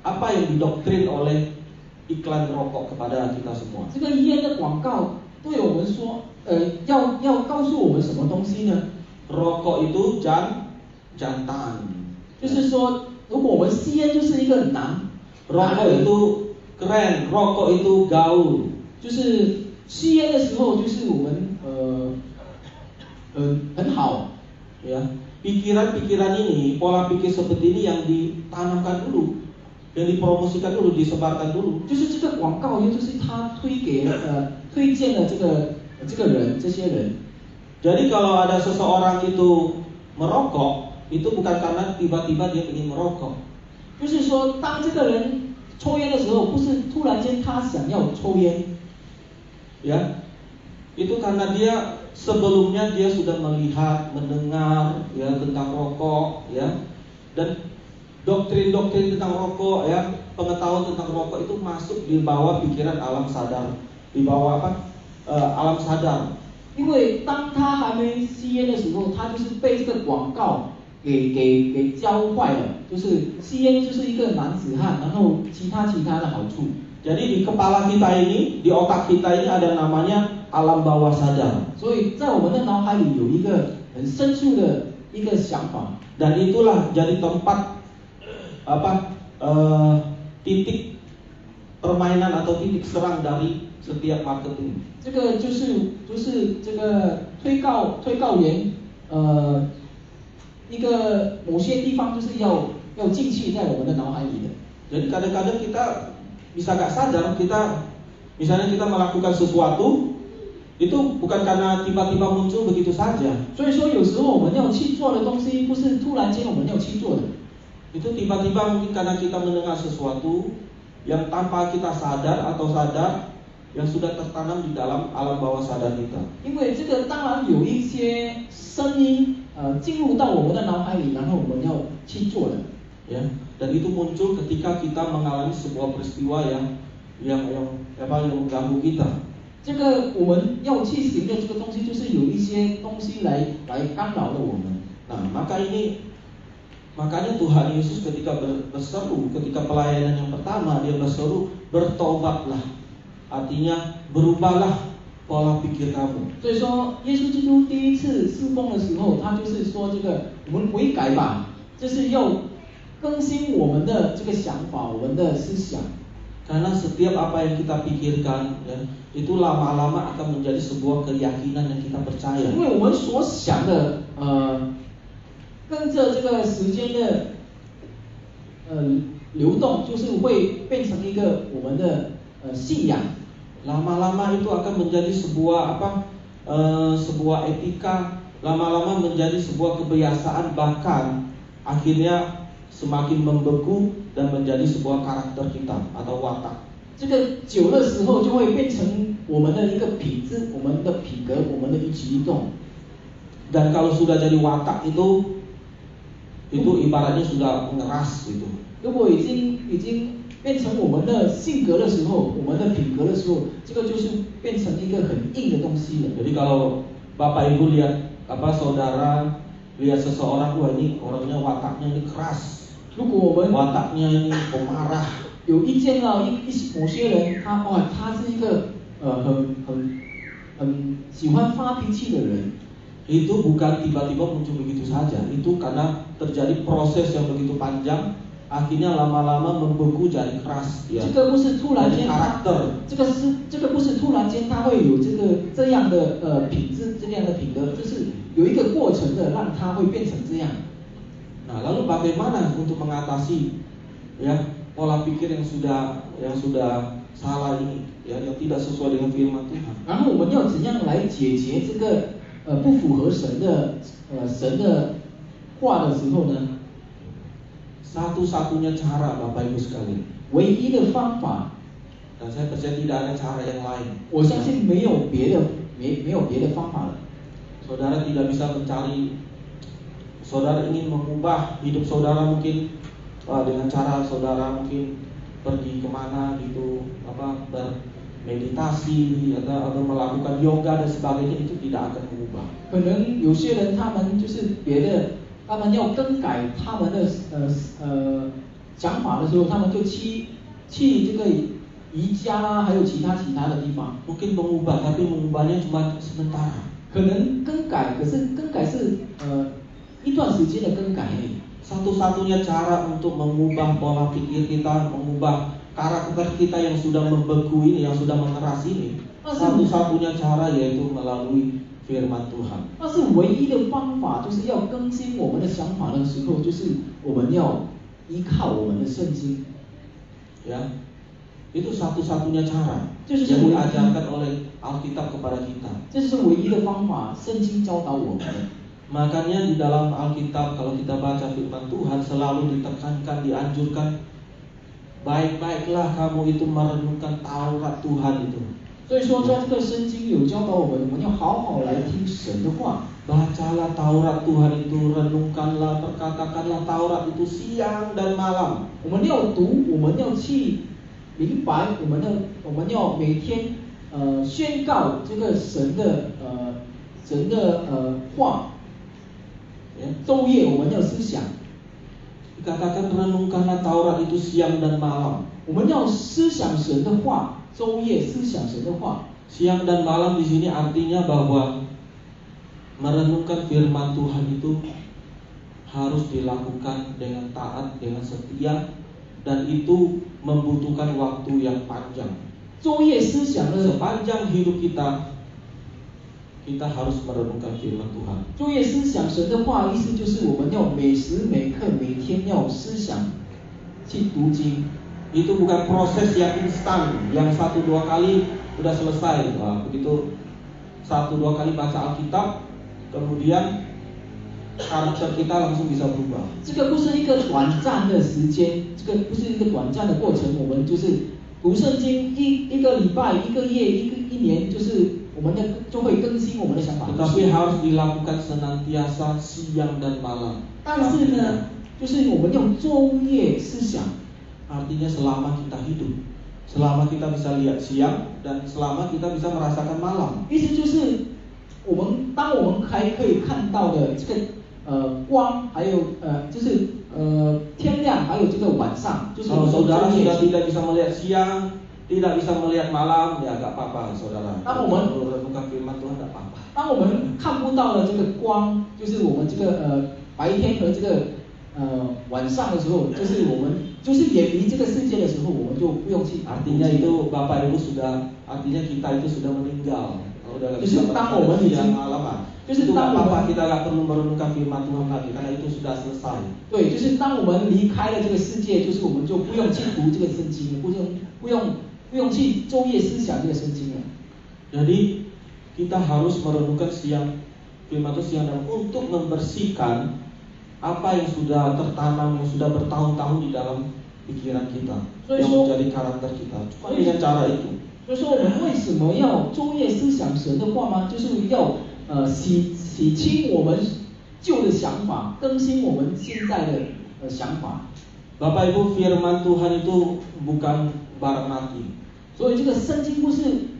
apa yang didoktrin oleh iklan rokok kepada kita semua? 这个烟的广告对我们说，要告诉我们什么东西呢？ Rokok itu jantan. 就是说，如果我们吸烟就是一个男， rokok itu keren, rokok itu gaul. 就是吸烟的时候，就是我们很好， ya. Pikiran-pikiran ini, pola pikir seperti ini yang ditanamkan dulu, yang dipromosikan dulu, disebarkan dulu. 就是这个广告，也就是他推荐了这个人，这些人。 Jadi kalau ada seseorang itu merokok, itu bukan karena tiba-tiba dia ingin merokok. 就是说，当这个人抽烟的时候，不是突然间他想要抽烟， ya. Itu karena dia sebelumnya dia sudah melihat, mendengar ya tentang rokok, ya. Dan doktrin-doktrin tentang rokok, ya, pengetahuan tentang rokok itu masuk di bawah pikiran alam sadar, di bawah alam sadar. 因为当他还没吸烟的时候，他就是被这个广告给教坏了，就是吸烟就是一个男子汉，然后其他的好处。 Jadi di kepala kita ini, di otak kita ini ada namanya alam bawah sadar. 所以在我们的脑海里有一个很深处的一个想法， Dan itulah jadi tempat titik permainan atau titik serang dari setiap marketing. 这个就是这个推告员，一个某些地方就是要进去在我们的脑海里的。 Jadi kadang-kadang kita bisa gak sadar, misalnya kita melakukan sesuatu itu bukan karena tiba-tiba muncul begitu saja. 所以说有时候我们要去做的东西，不是突然间我们要去做的。 Itu tiba-tiba mungkin karena kita mendengar sesuatu yang tanpa kita sadar atau sadar yang sudah tertanam di dalam alam bawah sadar kita. 因为这个当然有一些声音进入到我们的脑海里，然后我们要去做的。 Ya, dan itu muncul ketika kita mengalami sebuah peristiwa yang mengganggu kita. 这个我们要去行的这个东西，就是有一些东西来干扰了我们。 Nah, makanya Tuhan Yesus ketika berseru, ketika pelayanan yang pertama dia berseru, bertobatlah. Artinya berubahlah pola pikir kamu. 所以说，耶稣基督第一次事奉的时候，他就是说这个我们悔改吧，就是要更新我们的这个想法，我们的思想。 Karena setiap apa yang kita pikirkan, ya, itu lama-lama akan menjadi sebuah keyakinan yang kita percaya. 因为我们所想的跟着这个时间的流动，就是会变成一个我们的信仰。Lama-lama itu akan menjadi sebuah sebuah etika, lama-lama menjadi sebuah kebiasaan, bahkan akhirnya semakin membeku dan menjadi sebuah karakter kita atau watak. 这个久的时候就会变成我们的一个品质、我们的品格、我们的一举一动。Dan kalau sudah jadi watak itu ibaratnya sudah mengeras gitu. 如果已经变成我们的性格的时候，我们的品格的时候，这个就是变成一个很硬的东西了。Jadi kalau Bapak Ibu lihat saudara lihat seseorang, wah ini orangnya wataknya ini keras. 如果我们 wataknya ini pemarah， 有意见到某些人，他是一个很喜欢发脾气的人。itu bukan tiba-tiba muncul begitu saja. Itu karena terjadi proses yang begitu panjang. Akhirnya lama-lama membeku jadi keras ya. 这个不是突然间 karakter. 这个不是突然间他会有这样的品质，这样的品格，就是有一个过程的，让他会变成这样。Nah, lalu bagaimana untuk mengatasi ya pola pikir yang sudah salah ini ya, yang tidak sesuai dengan firman Tuhan. 然后我们要怎样来解决这个不符合神的话的时候呢？ Satu-satunya cara Bapak Ibu sekalian， 唯一的方法， dan saya percaya tidak ada cara yang lain。 我相信没有别的方法了。 Saudara tidak bisa mencari, saudara ingin mengubah hidup saudara mungkin dengan cara saudara mungkin pergi kemana gitu, bermeditasi atau melakukan yoga dan sebagainya, itu tidak akan mengubah。 可能有些人他们就是别的。 他们要更改他们的想法的时候，他们就去这个瑜伽啦，还有其他的地方。Mungkin mengubah, tapi mengubahnya cuma sementara。 可能更改，可是更改是一段时间的更改。 Satu-satunya cara untuk mengubah pola pikir kita, mengubah karakter kita yang sudah membeku ini, yang sudah mengeras ini, satu-satunya cara yaitu melalui firman Tuhan。 但是唯一的方法就是要更新我们的想法的时候，就是我们要依靠我们的圣经。 Ya, itu satu-satunya cara 就是 yang diajarkan oleh Alkitab kepada kita。 这是唯一的方法，圣经教导我们的。 Makanya di dalam Alkitab kalau kita baca firman Tuhan selalu ditekankan, dianjurkan, baik-baiklah kamu itu merenungkan Taurat Tuhan itu。 所以说，在这个圣经有教导我们要好好来听神的话。 Bacalah Taurat Tuhan itu, renungkanlah, perkatakanlah Taurat itu siang dan malam。 我们要读，我们要去明白，我们要每天宣告这个神的话。 昼夜我们要思想。 Dikatakan renungkanlah Taurat itu siang dan malam。 我们要思想神的话，昼夜思想神的话。 Siang dan malam di sini artinya bahwa merenungkan firman Tuhan itu harus dilakukan dengan taat, dengan setia, dan itu membutuhkan waktu yang panjang。 昼夜思想的 Sepanjang hidup kita harus merenungkan firman Tuhan。 昼夜思想神的话，意思就是我们要每时每刻每天要思想，去读经。 Itu bukan proses yang instan, yang 1-2 kali sudah selesai. Wah, begitu 1-2 kali baca Alkitab, kemudian karakter kita langsung bisa berubah。 这个不是一个短暂的时间，这个不是一个短暂的过程。我们就是读圣经一个礼拜、一个月、一年，就是我们就会更新我们的想法。 Tetapi harus dilakukan senantiasa siang dan malam。 但是呢，就是我们用昼夜思想。 Artinya selama kita hidup, selama kita bisa lihat siang dan selama kita bisa merasakan malam。 意思就是当我们还可以看到的这个光，还有就是天亮，还有这个晚上，就是 Kalau saudara sudah tidak bisa melihat siang, tidak bisa melihat malam, ya nggak apa-apa saudara。 当我们 renungkan firman Tuhan nggak apa-apa。 当我们看不到的这个光，就是我们这个白天和这个晚上的时候，就是我们就是远离这个世界的时候，我们就不用去。 Artinya itu Bapak Ibu sudah, artinya kita itu sudah meninggal. Kalau udah nggak bisa siang malam 就是 Itu nggak 当我 apa-apa, 们 kita nggak perlu merenungkan firman Tuhan lagi, karena itu sudah selesai. 对，就是当我们离开了这个世界，就是我们就不用去读这个圣经了，不用去昼夜思想这个圣经了。 Jadi kita harus merenungkan firman Tuhan siang dan untuk membersihkan apa yang sudah tertanam, yang sudah bertahun-tahun di dalam pikiran kita, yang menjadi karakter kita. Cuma dengan cara itu. 所以说我们为什么要昼夜思想神的话吗？就是要洗清我们旧的想法，更新我们现在的想法。 Bapak Ibu, firman Tuhan itu bukan barang mati. 所以这个圣经不是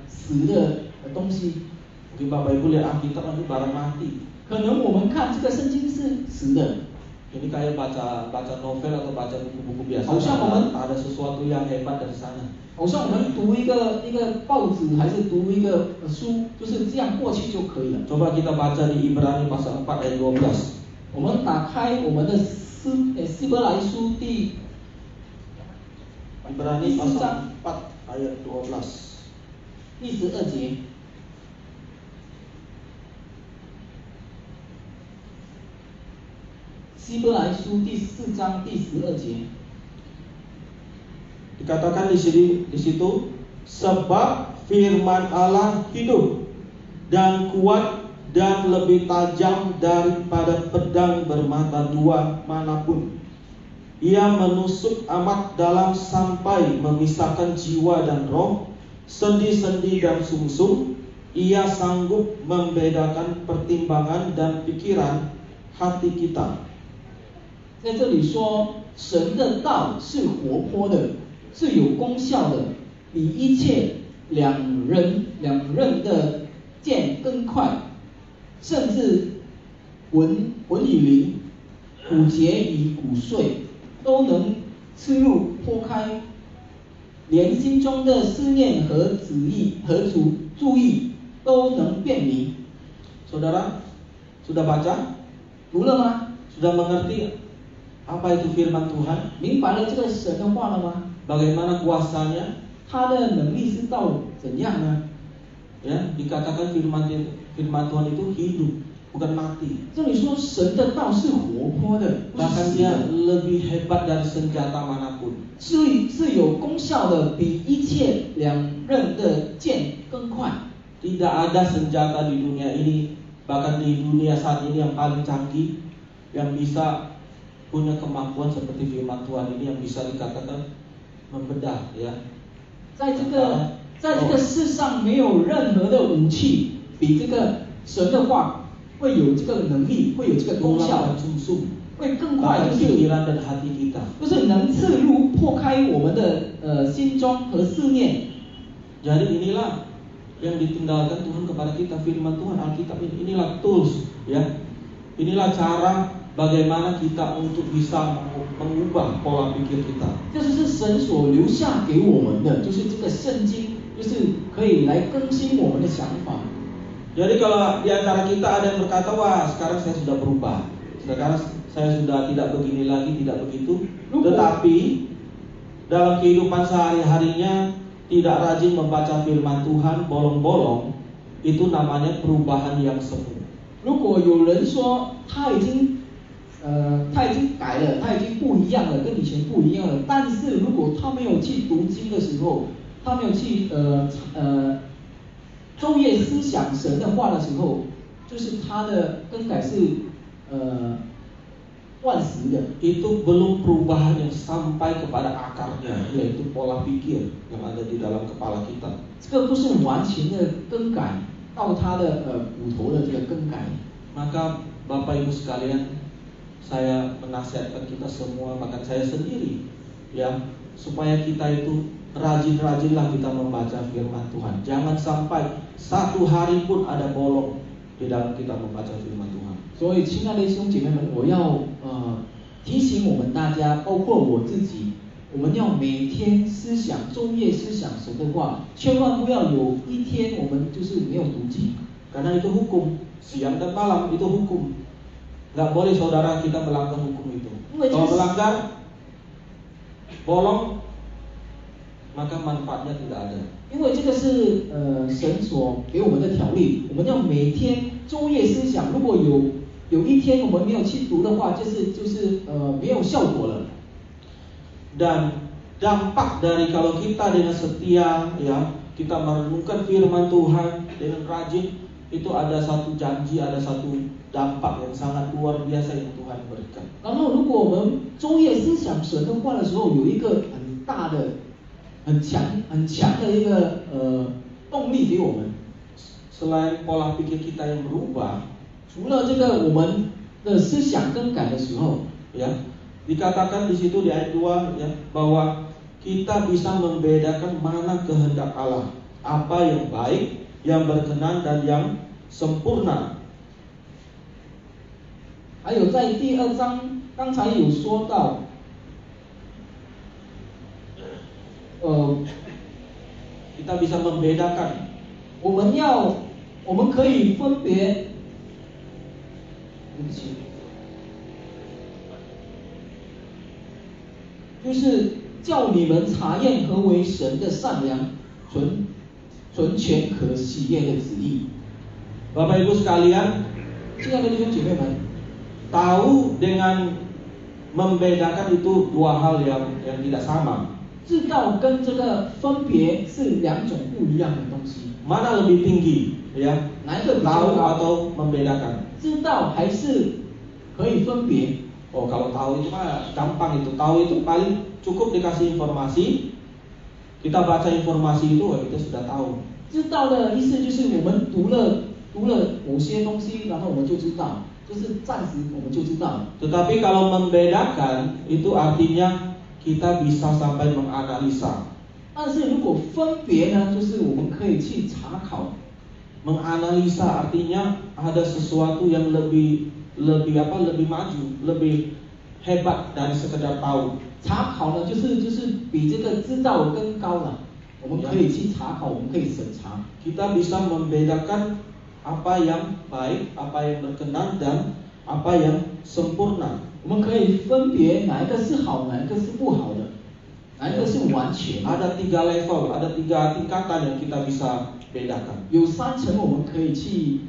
死的东西。 Mungkin Bapak Ibu lihat Alkitab itu barang mati. 可能我们看这个圣经是死的。 Ini kayak baca novel atau baca buku-buku biasa. 好像我们 ada sesuatu yang hebat dari sana. 好像我们读一个报纸还是读一个书，就是这样过去就可以了。 Coba kita baca di Ibrani pasal 4 ayat 12. 我们打开我们的希伯来书第 Ibrani pasal 4 ayat 12. 第12节。 希伯来书第4章第12节。 Dikatakan di situ, sebab firman Allah hidup dan kuat dan lebih tajam daripada pedang bermata dua manapun. Ia menusuk amat dalam sampai memisahkan jiwa dan roh, sendi-sendi dan sungsung. Ia sanggup membedakan pertimbangan dan pikiran hati kita. 在这里说，神的道是活泼的，是有功效的，比一切两刃的剑更快，甚至魂与灵、骨节与骨髓都能刺入剖开，连心中的思念和旨意和注意都能辨明。 Saudara, sudah baca? 读了吗？ Sudah mengerti apa itu firman Tuhan? 明白了这个神的话了吗？ Bagaimana kuasanya? 他的能力是到怎样呢？ Ya, dikatakan firman Tuhan itu hidup, bukan mati. 这里说神的道是活泼的，不是 Bahkan 死 dia 的， lebih hebat dari senjata manapun. 是有功效的，比一切两刃的剑更快。 Tidak ada senjata di dunia ini, bahkan di dunia saat ini yang paling canggih, yang bisa punya kemampuan seperti firman Tuhan ini, yang bisa dikatakan membedah, ya. 在这个世上没有任何的武器比这个神的话会有这个能力，会有这个功效， 会更快， bahkan pikiran dan hati kita. 就是能刺入破开我们的心中和思念。 Jadi inilah yang ditinggalkan Tuhan kepada kita, firman Tuhan, Alkitab ini. Inilah tools, ya. Inilah cara bagaimana kita untuk bisa mengubah pola pikir kita. 这就是神所留下给我们的，就是这个圣经，就是可以来更新我们的想法。 Jadi kalau di antara kita ada yang berkata, wah sekarang saya sudah berubah, sekarang saya sudah tidak begini lagi, tidak begitu. Tetapi dalam kehidupan sehari-harinya tidak rajin membaca firman Tuhan, bolong-bolong, itu namanya perubahan yang semu. 如果有人说他已经改了，他已经不一样了，跟以前不一样了，但是如果他没有去读经的时候，他没有去昼夜思想神的话的时候，就是他的更改是断时的。 Itu belum perubahan yang sampai kepada akarnya, yaitu pola pikir yang ada di dalam kepala kita. 这个不是完全的更改到他的骨头的这个更改。 Maka Bapak Ibu sekalian, saya menasihatkan kita semua, bahkan saya sendiri, ya, supaya kita itu rajin-rajinlah kita membaca firman Tuhan. Jangan sampai satu hari pun ada bolong di dalam kita membaca firman Tuhan. 所以，亲爱的弟兄姐妹们，我要提醒我们大家，包括我自己，我们要每天思想、昼夜思想神的话，千万不要有一天我们就是没有读经。 Karena itu hukum, siang dan malam itu hukum. Gak boleh saudara kita melanggar hukum itu. Kalau melanggar, bolong, maka manfaatnya tidak ada. 因为这个是神所给我们的条例，我们要每天昼夜思想。如果有一天我们没有去读的话，就是没有效果了。 Dan dampak dari kalau kita dengan setia, ya, kita merenungkan firman Tuhan dengan rajin, itu ada satu janji, ada satu dampak yang sangat luar biasa yang Tuhan berikan. 然后，如果我们昼夜思想神的话的时候，有一个很大的、很强的一个动力给我们。 Selain pola pikir kita yang berubah, 除了这个我们的思想更改的时候， ya, dikatakan di situ di ayat 2, ya, bahwa kita bisa membedakan mana kehendak Allah, apa yang baik, yang berkenan dan yang sempurna. 还有在第2章，刚才有说到，kita bisa membedakan. 我们可以分别，对不起，就是叫你们查验何为神的善良、纯全可喜悦的旨意。 Bapak Ibu sekalian, 亲爱的弟兄姐妹们， tahu dengan membedakan itu dua hal yang tidak sama. 知道跟这个分别是两种不一样的东西。 Mana lebih tinggi, ya? 哪一个比 Tahu 较高？ atau membedakan? 知道还是可以分别？ Oh, kalau tahu itu mah gampang itu. Tahu itu paling cukup dikasih informasi. Kita baca informasi itu, kita sudah tahu. 知道的意思就是我们读了某些东西，然后我们就知道，就是暂时我们就知道了。 Tetapi kalau membedakan itu artinya kita bisa sampai menganalisa. 但是如果分别呢，就是我们可以去查考。 Menganalisa artinya ada sesuatu yang lebih maju, lebih hebat dari sekedar tahu. 查考呢，就是比这个知道更高了。我们可以去查考，我们可以审查。 Kita bisa membedakan apa yang baik, apa yang berkenan dan apa yang sempurna. 我们可以分别哪一个是好，哪一个是不好的，哪一个是完全的。 Ada 3 level, ada 3 tingkatan yang kita bisa bedakan. 有3层我们可以去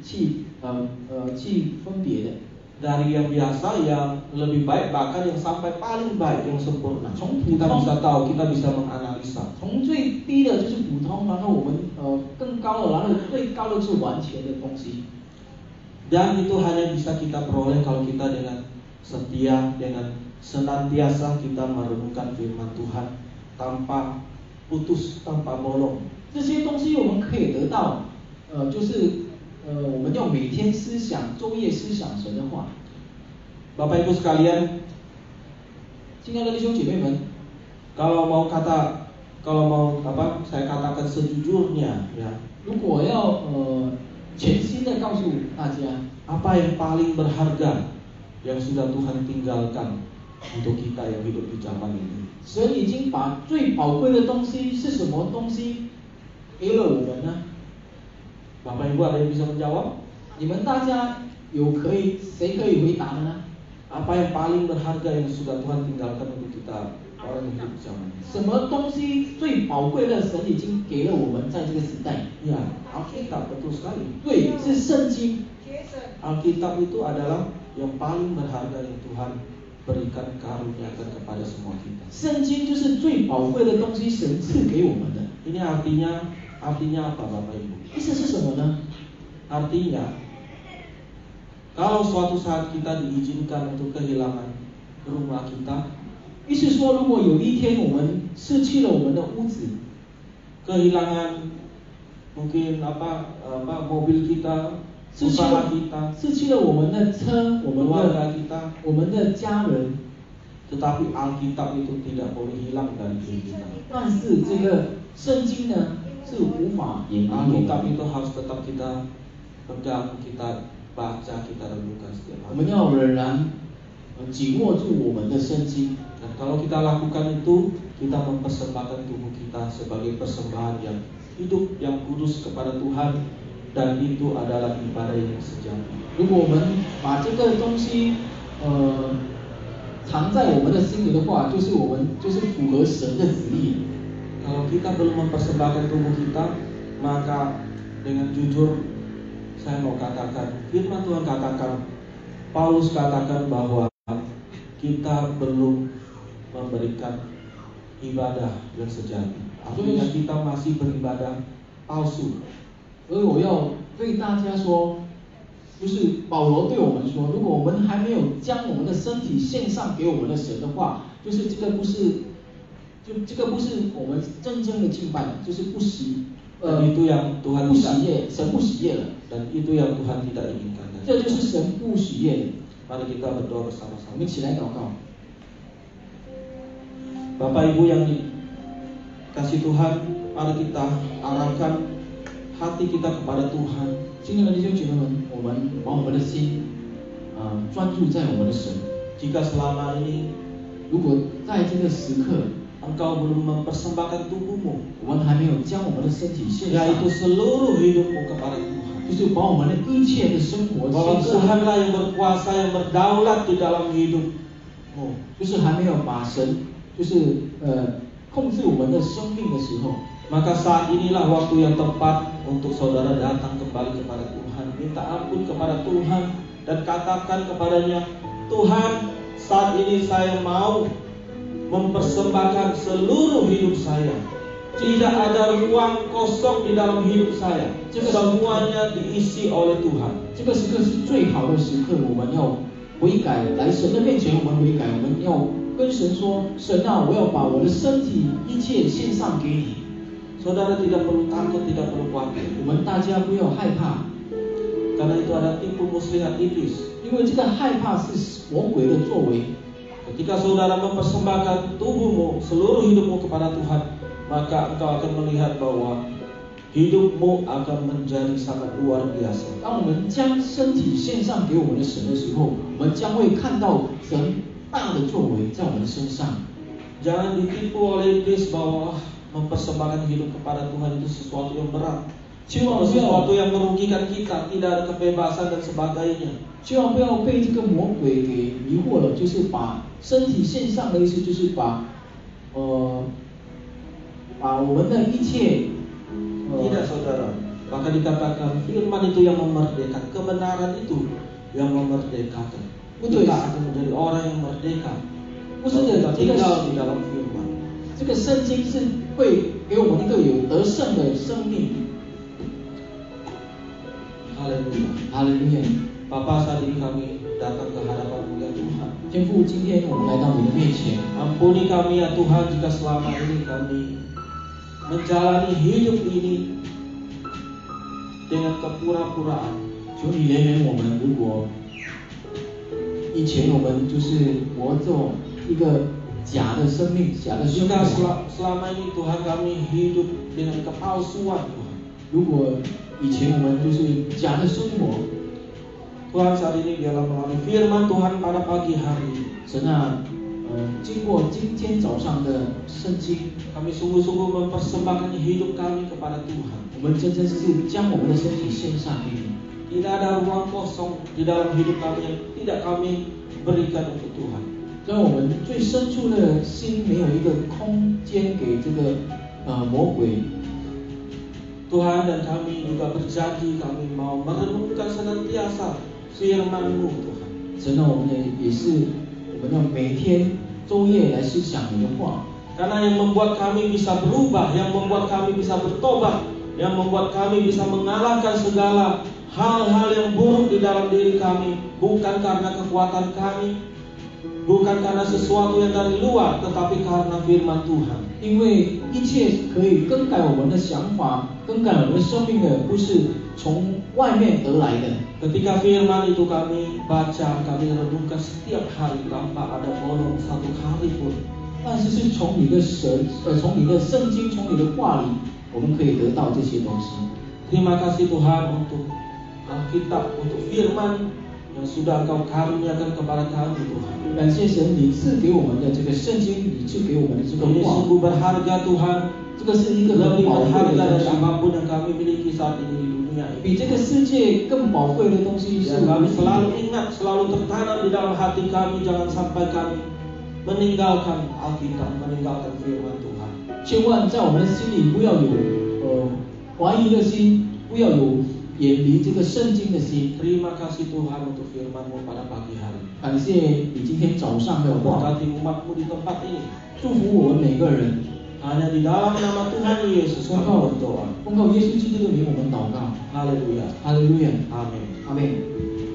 分别的。 Dari yang biasa, yang lebih baik, bahkan yang sampai paling baik, yang sempurna. 从 Kita bisa tahu, kita bisa menganalisa. 从最低的就是普通，然后我们更高的，然后最高的是完全的东西。 Dan itu hanya bisa kita peroleh kalau kita dengan setia, dengan senantiasa kita merenungkan firman Tuhan tanpa putus, tanpa bolong. 这些东西我们可以得到，就是我们要每天思想、昼夜思想神的话。 Bapak Ibu sekalian, 亲爱的弟兄姐妹们， kalau mau saya katakan sejujurnya, ya, 如果要全心的告诉大家， apa yang paling berharga yang sudah Tuhan tinggalkan untuk kita yang hidup di zaman ini? 神已经把最宝贵的东西是什么东西给了我们呢？ Bapak Ibu ada yang bisa menjawab? 你们大家谁可以回答的呢？ Apa yang paling berharga yang sudah Tuhan tinggalkan untuk kita orang hidup di zaman ini? 什么东西最宝贵的？神已经给了我们在这个时代。 Ya, Alkitab, betul sekali. 对，是圣经。 Alkitab itu adalah yang paling berharga yang Tuhan berikan karuniakan kepada semua kita. 圣经就是最宝贵的东西，神赐给我们的。 Ini artinya apa, Bapak Ibu? 意思是什么呢？ Artinya, kalau suatu saat kita diizinkan untuk kehilangan rumah kita, 意思说，如果有一天我们失去了我们的屋子， kehilangan mungkin mobil kita, 失去 usaha 了 kita, 失去了我们的车，keluarga kita, 我们的家人， tetapi Alkitab itu tidak boleh hilang dari diri kita. 但是这个圣经呢是无法掩埋我 Alkitab 们。 itu harus tetap kita pegang, kita baca, kita renungkan setiap 我们 hari. 要仍然紧握住我们的圣经。 Dan kalau kita lakukan itu, kita mempersembahkan tubuh kita sebagai persembahan yang hidup, yang kudus kepada Tuhan, dan itu adalah ibadah yang sejati. 如果我们把这个东西藏在我们的心里的话，就是我们就是符合神的旨意。Kalau kita belum mempersembahkan tubuh kita, maka dengan jujur saya mau katakan, firman Tuhan katakan, Paulus katakan bahwa kita belum memberikan ibadah yang sejati. Artinya kita masih beribadah palsu. 所以我要对大家说，就是保罗对我们说，如果我们还没有将我们的身体献上给我们的神的话，就是这个不是我们真正的敬拜，就是不喜itu yang Tuhan 不喜悦，神不喜悦了。 dan itu yang Tuhan tidak inginkan. 这就是神不喜悦的。 Mari kita berdoa 我 bersama-sama. 们一起来祷告。 Bapak Ibu yang dikasih Tuhan, mari kita arahkan hati kita kepada Tuhan. 亲爱的弟兄姐妹们，我们把我们的心专注在我们的神。 Jika selama ini 如果在这个时刻， engkau belum mempersembahkan tubuhmu, 我们还没有将我们的身体献上， yaitu seluruh hidupmu kepada Tuhan, 就是把我们的一切的生活 bahwa 献上， Tuhanlah yang berkuasa, yang berdaulat di dalam hidupmu, 就是还没有把神控制我们的生命的时候， maka saat inilah waktu yang tepat untuk saudara datang kembali kepada Tuhan, minta ampun kepada Tuhan dan katakan kepadanya, Tuhan, saat ini saya mau mempersembahkan seluruh hidup saya. Tidak ada ruang kosong di dalam hidup saya. Semuanya diisi oleh Tuhan. 这个时刻是最好的时刻，我们要悔改，来神的面前，我们悔改，我们要跟神说，神啊，我要把我的身体一切献上给你。 Saudara tidak perlu takut, tidak perlu khawatir. 我们大家不要害怕， Karena itu ada tipu muslihat iblis. 因为这个害怕是魔鬼的作为。 Ketika saudara mempersembahkan tubuhmu, seluruh hidupmu kepada Tuhan, maka engkau akan melihat bahwa hidupmu akan menjadi sangat luar biasa. 当我们将身体献上给我们的神的时候，我们将会看到神大的作为在我们的身上。 Jangan ditipu oleh iblis bahwa mempersembahkan hidup kepada Tuhan itu sesuatu yang berat, sesuatu yang merugikan kita, tidak ada kebebasan dan sebagainya. 千万不要被这个魔鬼给迷惑了，就是把身体献上的意思，就是把我们的一切Tidak saudara, maka dikatakan firman itu yang memerdekakan, kebenaran itu yang memerdekakan. Kita akan menjadi orang yang merdeka. Kita tinggal di dalam firman. 这个圣经是会给我们一个有得胜的生命。 Haleluya. 哈利路亚！ Bapa, saat ini kami datang ke hadapan-Mu ya Tuhan. 天父，今天我们来到你的面前， Ampuni kami ya Tuhan jika selama ini kami menjalani hidup ini dengan kepura-puraan. 求你怜悯我们。如果以前我们就是活做一个假的生命、假的生 Jika 活， selama ini Tuhan kami hidup dengan kepalsuan Tuhan. 如果以前我们就是假的生活， Tuhan saat ini biarlah melalui firman Tuhan pada pagi hari ini, 神啊，经过今天早上的圣经， kami sungguh-sungguh mempersembahkan hidup kami kepada Tuhan. 我们真正是将我们的身体献上给你。 Tidak ada ruang kosong di dalam hidup kami yang tidak kami berikan untuk Tuhan. 在我们最深处的心没有一个空间给这个魔鬼。 Tuhan dan kami juga berjanji kami mau merenungkan senantiasa firman-Mu Tuhan. 神啊，我们也是，我们要每天昼夜来思想你的话。 Karena yang membuat kami bisa berubah, yang membuat kami bisa bertobat, yang membuat kami bisa mengalahkan segala hal-hal yang buruk di dalam diri kami, bukan karena kekuatan kami, bukan karena sesuatu yang dari luar, tetapi karena firman Tuhan. 因为一切可以更改我们的想法、更改我们的生命的，不是从外面得来的。 Ketika firman itu kami baca, kami renungkan setiap hari tanpa ada bolong satu hari pun. 但是是从你的从你的圣经，从你的话里，我们可以得到这些东西。 Terima kasih Tuhan untuk Alkitab, untuk firman yang sudah Engkau karuniakan kepada kami Tuhan. 感谢神，你赐给我们的这个圣经，你赐给我们的这个 Ini 话， sungguh berharga Tuhan, 这个是一个很 lebih 宝贵 berharga 的 dari 东西， apapun yang kami miliki saat ini di dunia ini. 比这个世界更宝贵的东西是 Dan kami selalu ingat, selalu tertanam di dalam hati kami, jangan sampai kami meninggalkan Alkitab, meninggalkan firman Tuhan. 千万在我们的心里不要有怀疑的心，不要有远离这个圣经的心。 Terima kasih Tuhan untuk firman-Mu pada pagi hari. 感谢你今天早上的话， Berkati umat-Mu di tempat ini. 祝福我们每个人。 Hanya di dalam nama Tuhan Yesus 奉 kami 靠 berdoa. 奉靠耶稣基督的名，我们祷告。 Haleluya. 哈利路亚， Amin. 阿门。